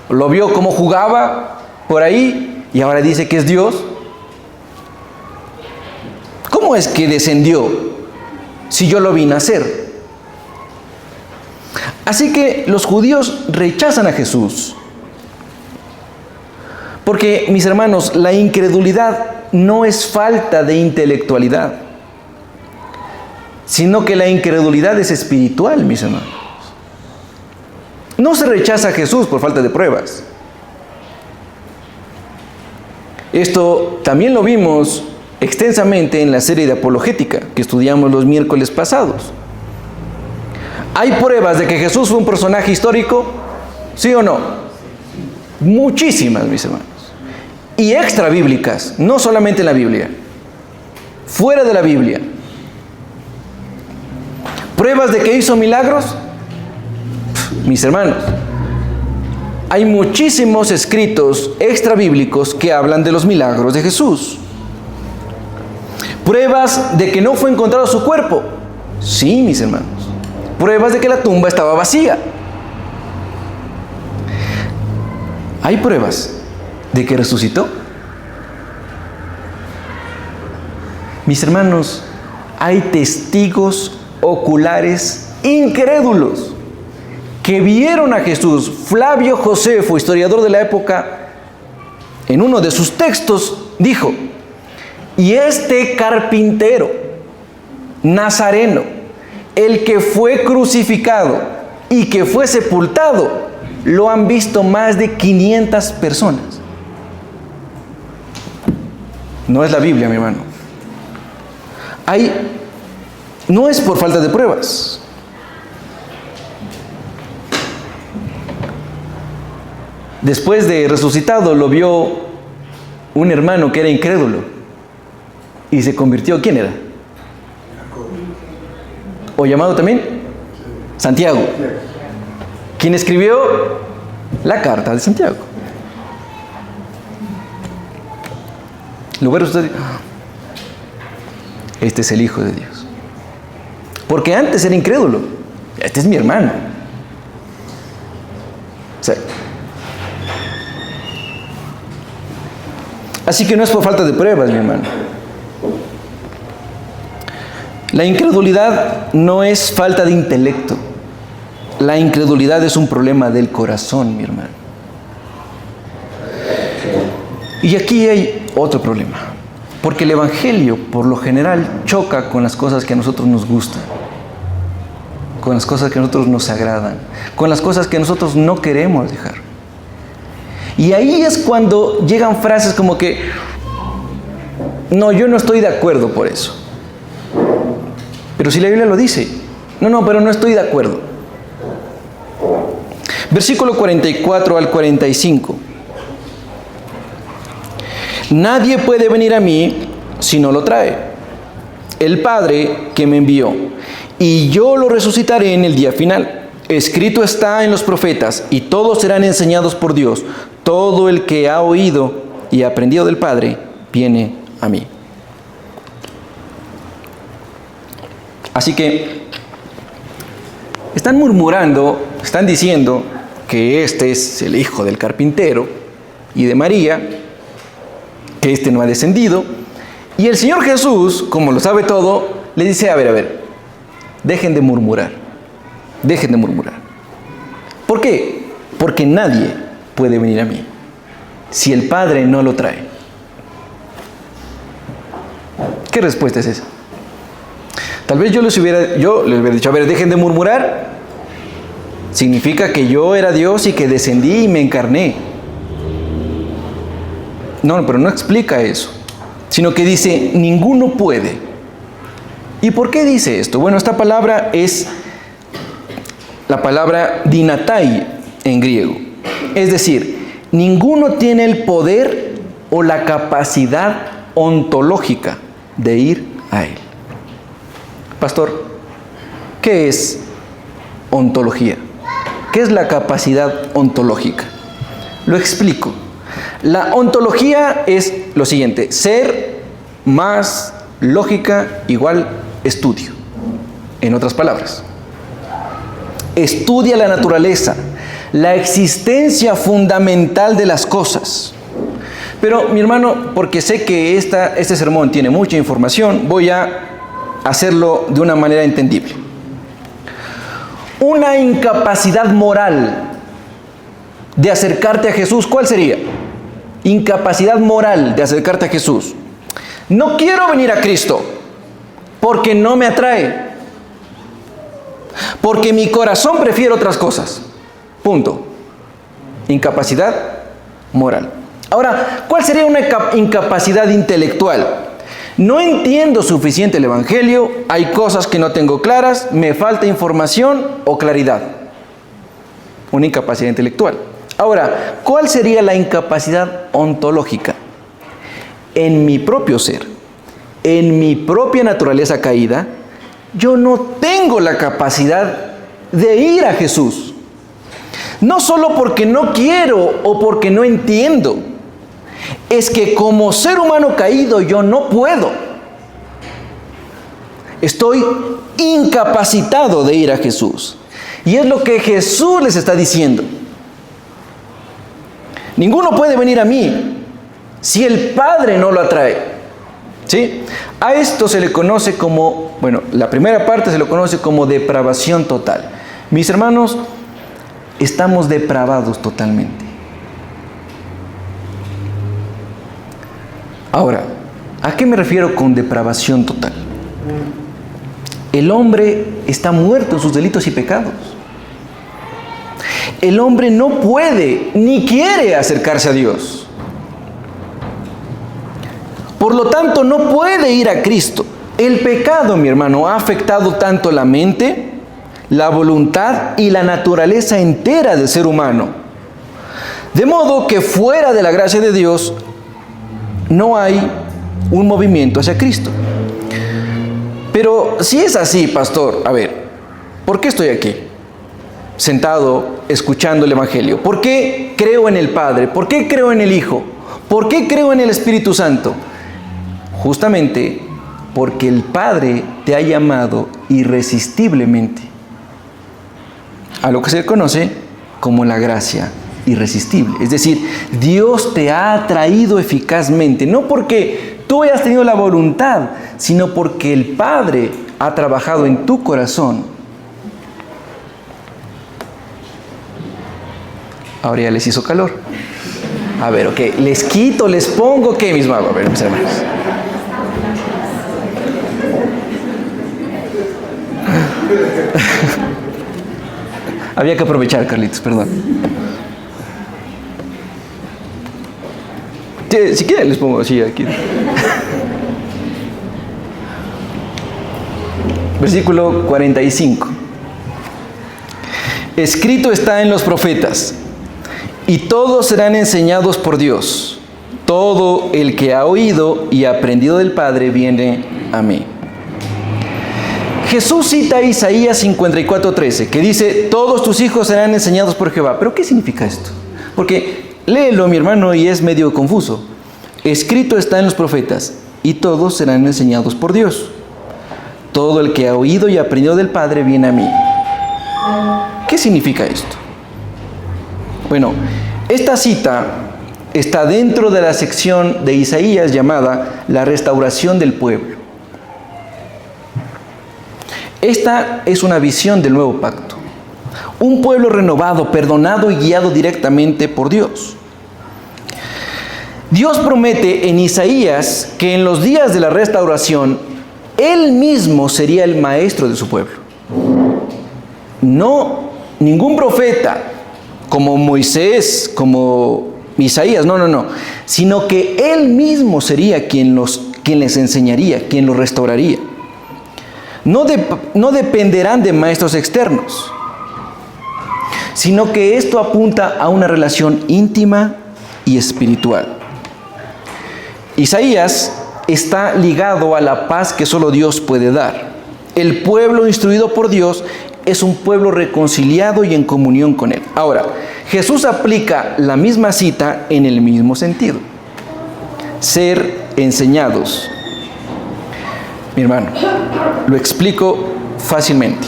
lo vio cómo jugaba por ahí, y ahora dice que es Dios. ¿Cómo es que descendió si yo lo vi nacer? Así que los judíos rechazan a Jesús. Porque, mis hermanos, la incredulidad no es falta de intelectualidad, sino que la incredulidad es espiritual, mis hermanos. No se rechaza a Jesús por falta de pruebas. Esto también lo vimos extensamente en la serie de apologética que estudiamos los miércoles pasados. ¿Hay pruebas de que Jesús fue un personaje histórico? ¿Sí o no? Muchísimas, mis hermanos. Y extra bíblicas, no solamente en la Biblia, fuera de la Biblia. ¿Pruebas de que hizo milagros? Mis hermanos, hay muchísimos escritos extra bíblicos que hablan de los milagros de Jesús. ¿Pruebas de que no fue encontrado su cuerpo? Sí, mis hermanos. Pruebas de que la tumba estaba vacía. ¿Hay pruebas de que resucitó? Mis hermanos, hay testigos oculares incrédulos que vieron a Jesús. Flavio Josefo, historiador de la época, en uno de sus textos dijo: y este carpintero nazareno, el que fue crucificado y que fue sepultado, lo han visto más de 500 personas. No es la Biblia, mi hermano. No es por falta de pruebas. Después de resucitado, lo vio un hermano que era incrédulo y se convirtió. ¿Quién era? ¿O llamado también? Santiago. ¿Quién escribió la carta de Santiago? Luego usted, este es el Hijo de Dios. Porque antes era incrédulo. Este es mi hermano. O sea, así que no es por falta de pruebas, mi hermano. La incredulidad no es falta de intelecto. La incredulidad es un problema del corazón, mi hermano. Y aquí hay otro problema. Porque el Evangelio, por lo general, choca con las cosas que a nosotros nos gustan. Con las cosas que a nosotros nos agradan. Con las cosas que nosotros no queremos dejar. Y ahí es cuando llegan frases como que, no, yo no estoy de acuerdo por eso. Pero si la Biblia lo dice, no, pero no estoy de acuerdo. Versículo 44 al 45. Nadie puede venir a mí si no lo trae el Padre que me envió, y yo lo resucitaré en el día final. Escrito está en los profetas, y todos serán enseñados por Dios. Todo el que ha oído y aprendido del Padre viene a mí. Así que están murmurando, están diciendo que este es el hijo del carpintero y de María, que este no ha descendido. Y el Señor Jesús, como lo sabe todo, le dice, a ver, dejen de murmurar. Dejen de murmurar. ¿Por qué? Porque nadie puede venir a mí si el Padre no lo trae. ¿Qué respuesta es esa? Tal vez yo les hubiera dicho, a ver, dejen de murmurar. Significa que yo era Dios y que descendí y me encarné. No, pero no explica eso, sino que dice, ninguno puede. ¿Y por qué dice esto? Bueno, esta palabra es la palabra dinatai en griego. Es decir, ninguno tiene el poder o la capacidad ontológica de ir a Él. Pastor, ¿qué es ontología? ¿Qué es la capacidad ontológica? Lo explico. La ontología es lo siguiente: ser más lógica igual estudio. En otras palabras, estudia la naturaleza, la existencia fundamental de las cosas. Pero, mi hermano, porque sé que este sermón tiene mucha información, voy a hacerlo de una manera entendible. Una incapacidad moral de acercarte a Jesús, ¿cuál sería? Incapacidad moral de acercarte a Jesús. No quiero venir a Cristo porque no me atrae, porque mi corazón prefiere otras cosas. Punto. Incapacidad moral. Ahora, ¿cuál sería una incapacidad intelectual? No entiendo suficiente el Evangelio, hay cosas que no tengo claras, me falta información o claridad. Una incapacidad intelectual. Ahora, ¿cuál sería la incapacidad ontológica? En mi propio ser, en mi propia naturaleza caída, yo no tengo la capacidad de ir a Jesús. No solo porque no quiero o porque no entiendo, es que como ser humano caído yo no puedo. Estoy incapacitado de ir a Jesús. Y es lo que Jesús les está diciendo. Ninguno puede venir a mí si el Padre no lo atrae. ¿Sí? A esto se le conoce como, la primera parte se lo conoce como depravación total. Mis hermanos, estamos depravados totalmente. Ahora, ¿a qué me refiero con depravación total? El hombre está muerto en sus delitos y pecados. El hombre no puede ni quiere acercarse a Dios. Por lo tanto, no puede ir a Cristo. El pecado, mi hermano, ha afectado tanto la mente, la voluntad y la naturaleza entera del ser humano. De modo que fuera de la gracia de Dios no hay un movimiento hacia Cristo. Pero si es así, pastor, a ver, ¿por qué estoy aquí? Sentado, escuchando el Evangelio. ¿Por qué creo en el Padre? ¿Por qué creo en el Hijo? ¿Por qué creo en el Espíritu Santo? Justamente porque el Padre te ha llamado irresistiblemente a lo que se conoce como la gracia irresistible. Es decir, Dios te ha atraído eficazmente, no porque tú hayas tenido la voluntad, sino porque el Padre ha trabajado en tu corazón. Ahora ya les hizo calor. A ver, ok, les quito, les pongo, ¿qué mismo hago? A ver, mis hermanos. Había que aprovechar, Carlitos, perdón. Si quieren les pongo así aquí. Versículo 45. Escrito está en los profetas, y todos serán enseñados por Dios. Todo el que ha oído y aprendido del Padre viene a mí. Jesús cita Isaías 54:13, que dice, todos tus hijos serán enseñados por Jehová. ¿Pero qué significa esto? Porque léelo, mi hermano, y es medio confuso. Escrito está en los profetas, y todos serán enseñados por Dios. Todo el que ha oído y aprendido del Padre viene a mí. ¿Qué significa esto? Bueno, esta cita está dentro de la sección de Isaías llamada la restauración del pueblo. Esta es una visión del nuevo pacto. Un pueblo renovado, perdonado y guiado directamente por Dios. Dios promete en Isaías que en los días de la restauración, Él mismo sería el maestro de su pueblo. No, ningún profeta, como Moisés, como Isaías, no, sino que Él mismo sería quien les enseñaría, quien los restauraría. No dependerán de maestros externos, sino que esto apunta a una relación íntima y espiritual. Isaías está ligado a la paz que solo Dios puede dar. El pueblo instruido por Dios es un pueblo reconciliado y en comunión con Él. Ahora, Jesús aplica la misma cita en el mismo sentido. Ser enseñados. Mi hermano, lo explico fácilmente.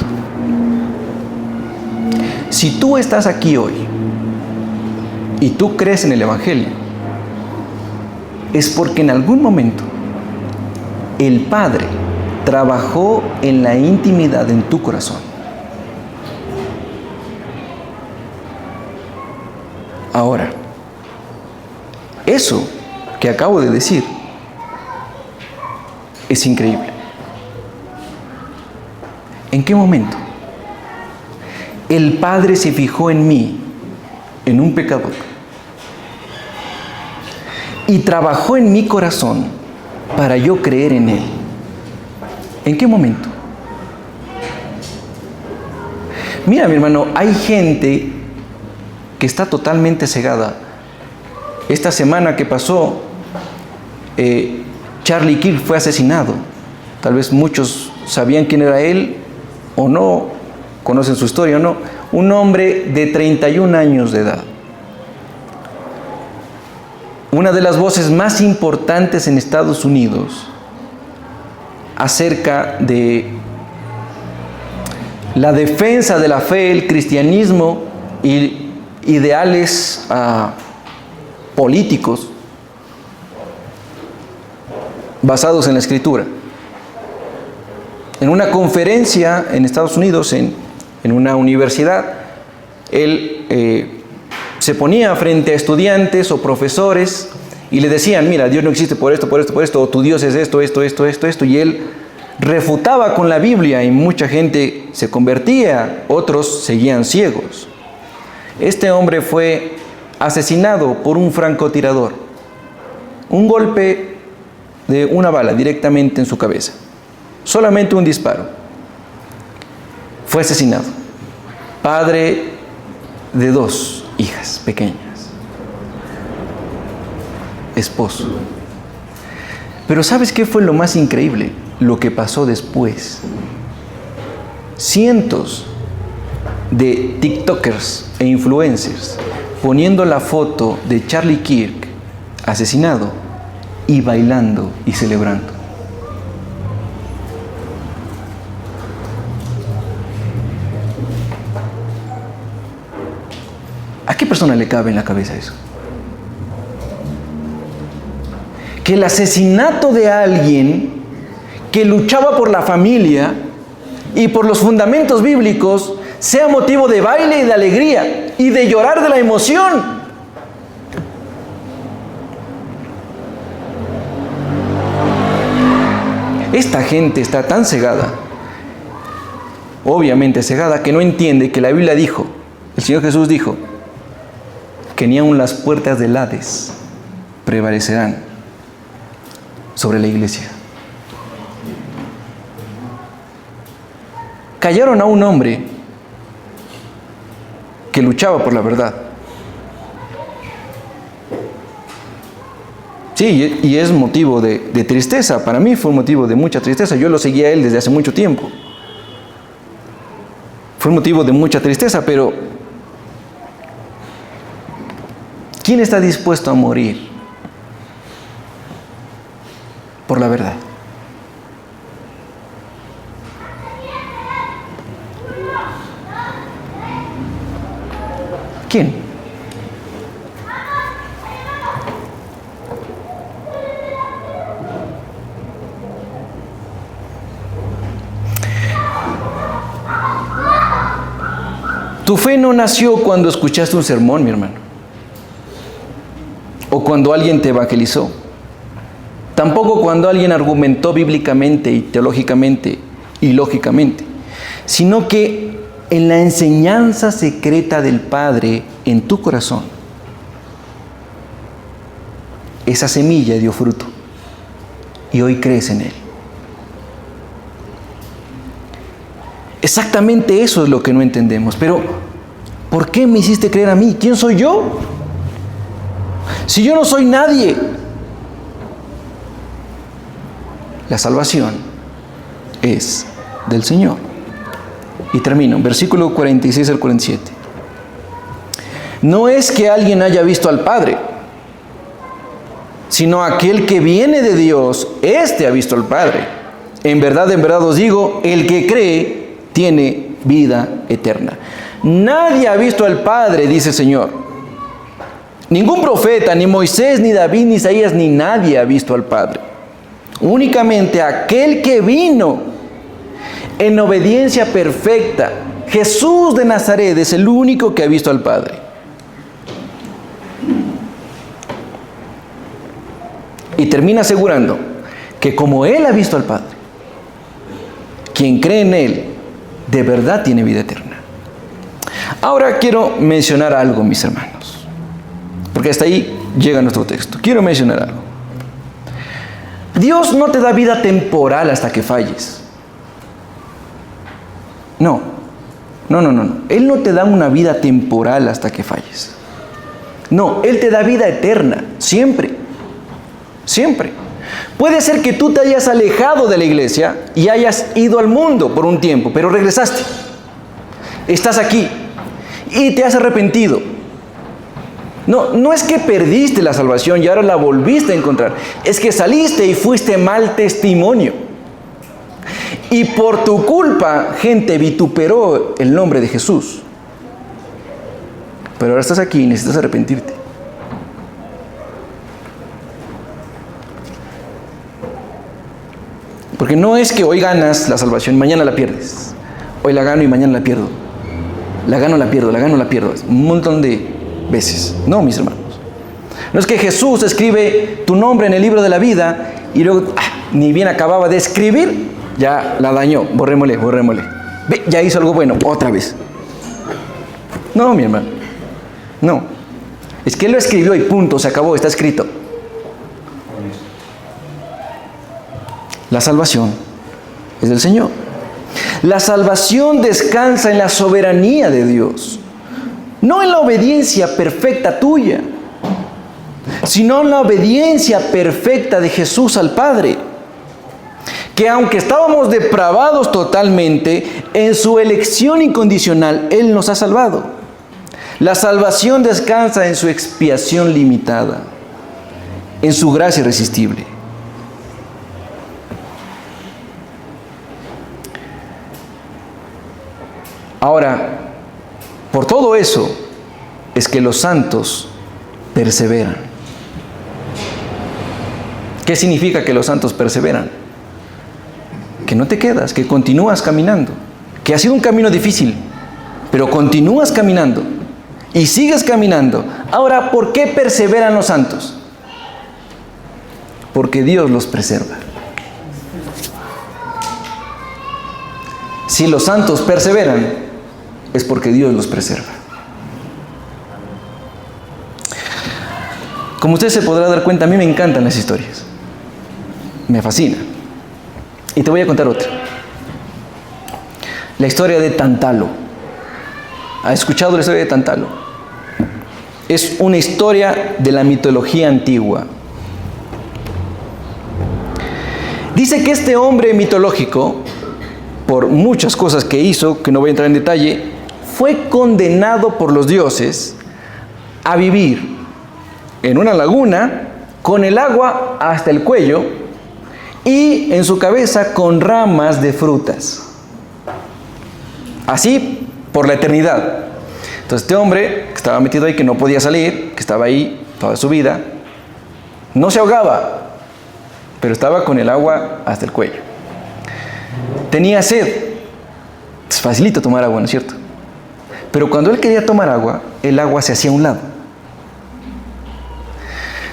Si tú estás aquí hoy y tú crees en el Evangelio, es porque en algún momento el Padre trabajó en la intimidad en tu corazón. Ahora, eso que acabo de decir es increíble. ¿En qué momento? El Padre se fijó en mí, en un pecador, y trabajó en mi corazón para yo creer en Él. ¿En qué momento? Mira, mi hermano, hay gente que está totalmente cegada. Esta semana que pasó, Charlie Kirk fue asesinado. Tal vez muchos sabían quién era él o no, conocen su historia o no. Un hombre de 31 años de edad. Una de las voces más importantes en Estados Unidos acerca de la defensa de la fe, el cristianismo y ideales políticos basados en la Escritura. En una conferencia en Estados Unidos, en una universidad, él se ponía frente a estudiantes o profesores y le decían, mira, Dios no existe por esto, o tu Dios es esto, y él refutaba con la Biblia y mucha gente se convertía, otros seguían ciegos. Este hombre fue asesinado por un francotirador. Un golpe de una bala directamente en su cabeza. Solamente un disparo. Fue asesinado. Padre de 2 hijas pequeñas. Esposo. Pero ¿sabes qué fue lo más increíble? Lo que pasó después. Cientos de TikTokers e influencers poniendo la foto de Charlie Kirk asesinado y bailando y celebrando. ¿A qué persona le cabe en la cabeza eso? Que el asesinato de alguien que luchaba por la familia y por los fundamentos bíblicos sea motivo de baile y de alegría y de llorar de la emoción. Esta gente está tan cegada, obviamente cegada, que no entiende que la Biblia dijo, el Señor Jesús dijo, que ni aun las puertas del Hades prevalecerán sobre la iglesia. Callaron a un hombre que luchaba por la verdad. Sí, y es motivo de tristeza. Para mí fue un motivo de mucha tristeza. Yo lo seguía a él desde hace mucho tiempo. Fue un motivo de mucha tristeza, pero ¿quién está dispuesto a morir por la verdad? ¿Quién? Tu fe no nació cuando escuchaste un sermón, mi hermano, o cuando alguien te evangelizó. Tampoco cuando alguien argumentó bíblicamente y teológicamente y lógicamente, sino que en la enseñanza secreta del Padre en tu corazón. Esa semilla dio fruto y hoy crees en él. Exactamente eso es lo que no entendemos. Pero, ¿por qué me hiciste creer a mí? ¿Quién soy yo? Si yo no soy nadie. La salvación es del Señor. Y termino, versículo 46 al 47. No es que alguien haya visto al Padre, sino aquel que viene de Dios, éste ha visto al Padre. En verdad os digo, el que cree tiene vida eterna. Nadie ha visto al Padre, dice el Señor. Ningún profeta, ni Moisés, ni David, ni Isaías, ni nadie ha visto al Padre. Únicamente aquel que vino en obediencia perfecta. Jesús de Nazaret es el único que ha visto al Padre. Y termina asegurando que como Él ha visto al Padre, quien cree en Él, de verdad tiene vida eterna. Ahora quiero mencionar algo, mis hermanos, porque hasta ahí llega nuestro texto. Quiero mencionar algo. Dios no te da vida temporal hasta que falles. No. Él no te da una vida temporal hasta que falles. No, Él te da vida eterna, siempre. Siempre. Puede ser que tú te hayas alejado de la iglesia y hayas ido al mundo por un tiempo, pero regresaste. Estás aquí y te has arrepentido. No es que perdiste la salvación y ahora la volviste a encontrar. Es que saliste y fuiste mal testimonio. Y por tu culpa, gente vituperó el nombre de Jesús. Pero ahora estás aquí y necesitas arrepentirte. Porque no es que hoy ganas la salvación y mañana la pierdes. Hoy la gano y mañana la pierdo. La gano, la pierdo, la gano, la pierdo. Un montón de veces. No, mis hermanos. No es que Jesús escribe tu nombre en el libro de la vida y luego, ni bien acababa de escribir, Ya la dañó, borrémosle. Ve, ya hizo algo bueno, otra vez. No, mi hermano. No. Es que él lo escribió y punto, se acabó, está escrito. La salvación es del Señor. La salvación descansa en la soberanía de Dios, no en la obediencia perfecta tuya, sino en la obediencia perfecta de Jesús al Padre, que aunque estábamos depravados totalmente, en su elección incondicional, Él nos ha salvado. La salvación descansa en su expiación limitada, en su gracia irresistible. Ahora, por todo eso es que los santos perseveran. ¿Qué significa que los santos perseveran? Que no te quedas, que continúas caminando, que ha sido un camino difícil, pero continúas caminando y sigues caminando. Ahora, ¿por qué perseveran los santos? Porque Dios los preserva. Si los santos perseveran, es porque Dios los preserva. Como usted se podrá dar cuenta, a mí me encantan las historias. Me fascina. Y te voy a contar otra. La historia de Tántalo. ¿Has escuchado la historia de Tántalo? Es una historia de la mitología antigua. Dice que este hombre mitológico, por muchas cosas que hizo, que no voy a entrar en detalle, fue condenado por los dioses a vivir en una laguna con el agua hasta el cuello y en su cabeza con ramas de frutas. Así por la eternidad. Entonces este hombre que estaba metido ahí, que no podía salir, que estaba ahí toda su vida, no se ahogaba, pero estaba con el agua hasta el cuello. Tenía sed. Es facilito tomar agua, ¿no es cierto? Pero cuando él quería tomar agua, el agua se hacía a un lado.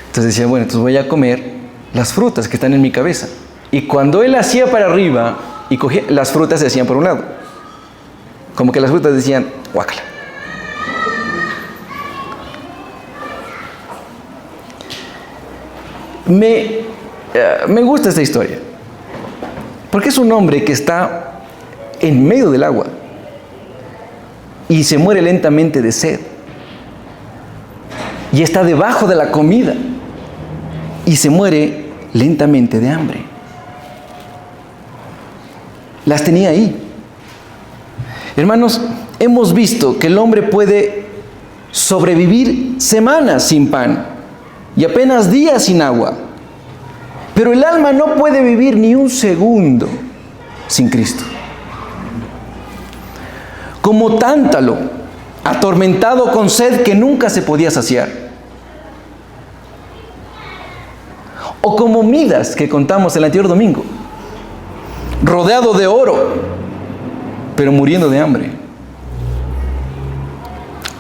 Entonces decía, bueno, entonces voy a comer las frutas que están en mi cabeza. Y cuando él hacía para arriba y cogía, las frutas se hacían por un lado. Como que las frutas decían, guácala. Me gusta esta historia. Porque es un hombre que está en medio del agua y se muere lentamente de sed. Y está debajo de la comida y se muere lentamente de hambre. Las tenía ahí. Hermanos, hemos visto que el hombre puede sobrevivir semanas sin pan y apenas días sin agua. Pero el alma no puede vivir ni un segundo sin Cristo. Como Tántalo, atormentado con sed que nunca se podía saciar. O como Midas, que contamos el anterior domingo, rodeado de oro, pero muriendo de hambre.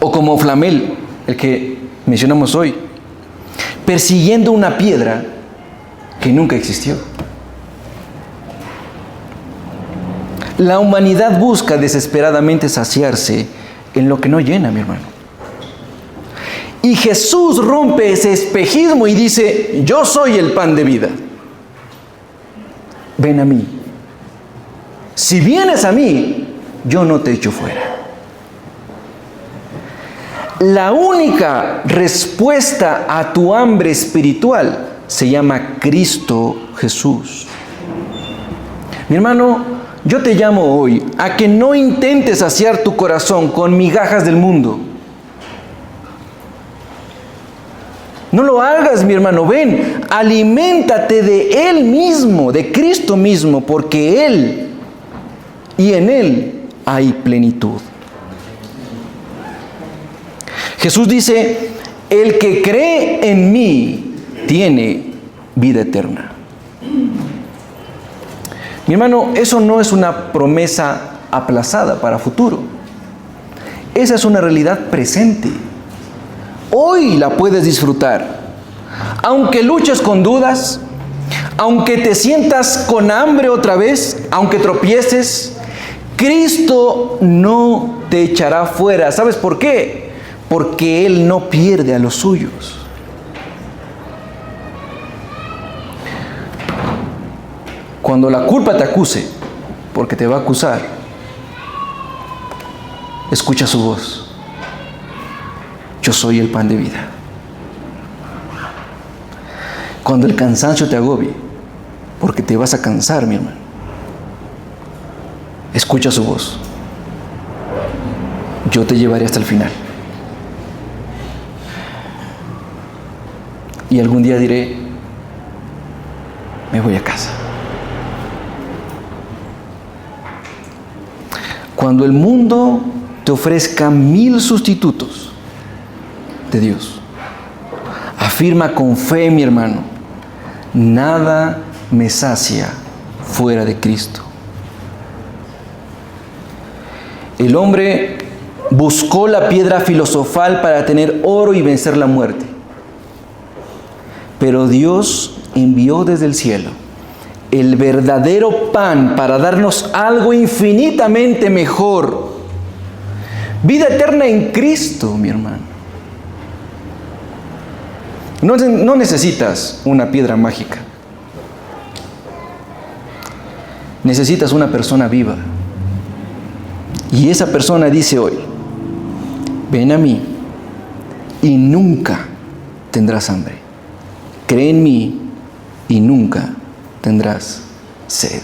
O como Flamel, el que mencionamos hoy, persiguiendo una piedra que nunca existió. La humanidad busca desesperadamente saciarse en lo que no llena, mi hermano. Y Jesús rompe ese espejismo y dice, yo soy el pan de vida. Ven a mí. Si vienes a mí, yo no te echo fuera. La única respuesta a tu hambre espiritual se llama Cristo Jesús. Mi hermano, yo te llamo hoy a que no intentes saciar tu corazón con migajas del mundo. No lo hagas, mi hermano. Ven, aliméntate de Él mismo, de Cristo mismo, porque Él y en Él hay plenitud. Jesús dice, el que cree en mí tiene vida eterna. Mi hermano, eso no es una promesa aplazada para futuro. Esa es una realidad presente. Hoy la puedes disfrutar. Aunque luches con dudas, Aunque te sientas con hambre otra vez, aunque tropieces, Cristo no te echará fuera. ¿Sabes por qué? Porque Él no pierde a los suyos. Cuando la culpa te acuse, porque te va a acusar, escucha su voz. Yo soy el pan de vida. Cuando el cansancio te agobie, porque te vas a cansar, mi hermano, escucha su voz. Yo te llevaré hasta el final. Y algún día diré, me voy a casa. Cuando el mundo te ofrezca 1000 sustitutos de Dios, afirma con fe, mi hermano, nada me sacia fuera de Cristo. El hombre buscó la piedra filosofal para tener oro y vencer la muerte. Pero Dios envió desde el cielo el verdadero pan para darnos algo infinitamente mejor. Vida eterna en Cristo, mi hermano. No necesitas una piedra mágica. Necesitas una persona viva. Y esa persona dice hoy, ven a mí y nunca tendrás hambre. Cree en mí y nunca tendrás sed.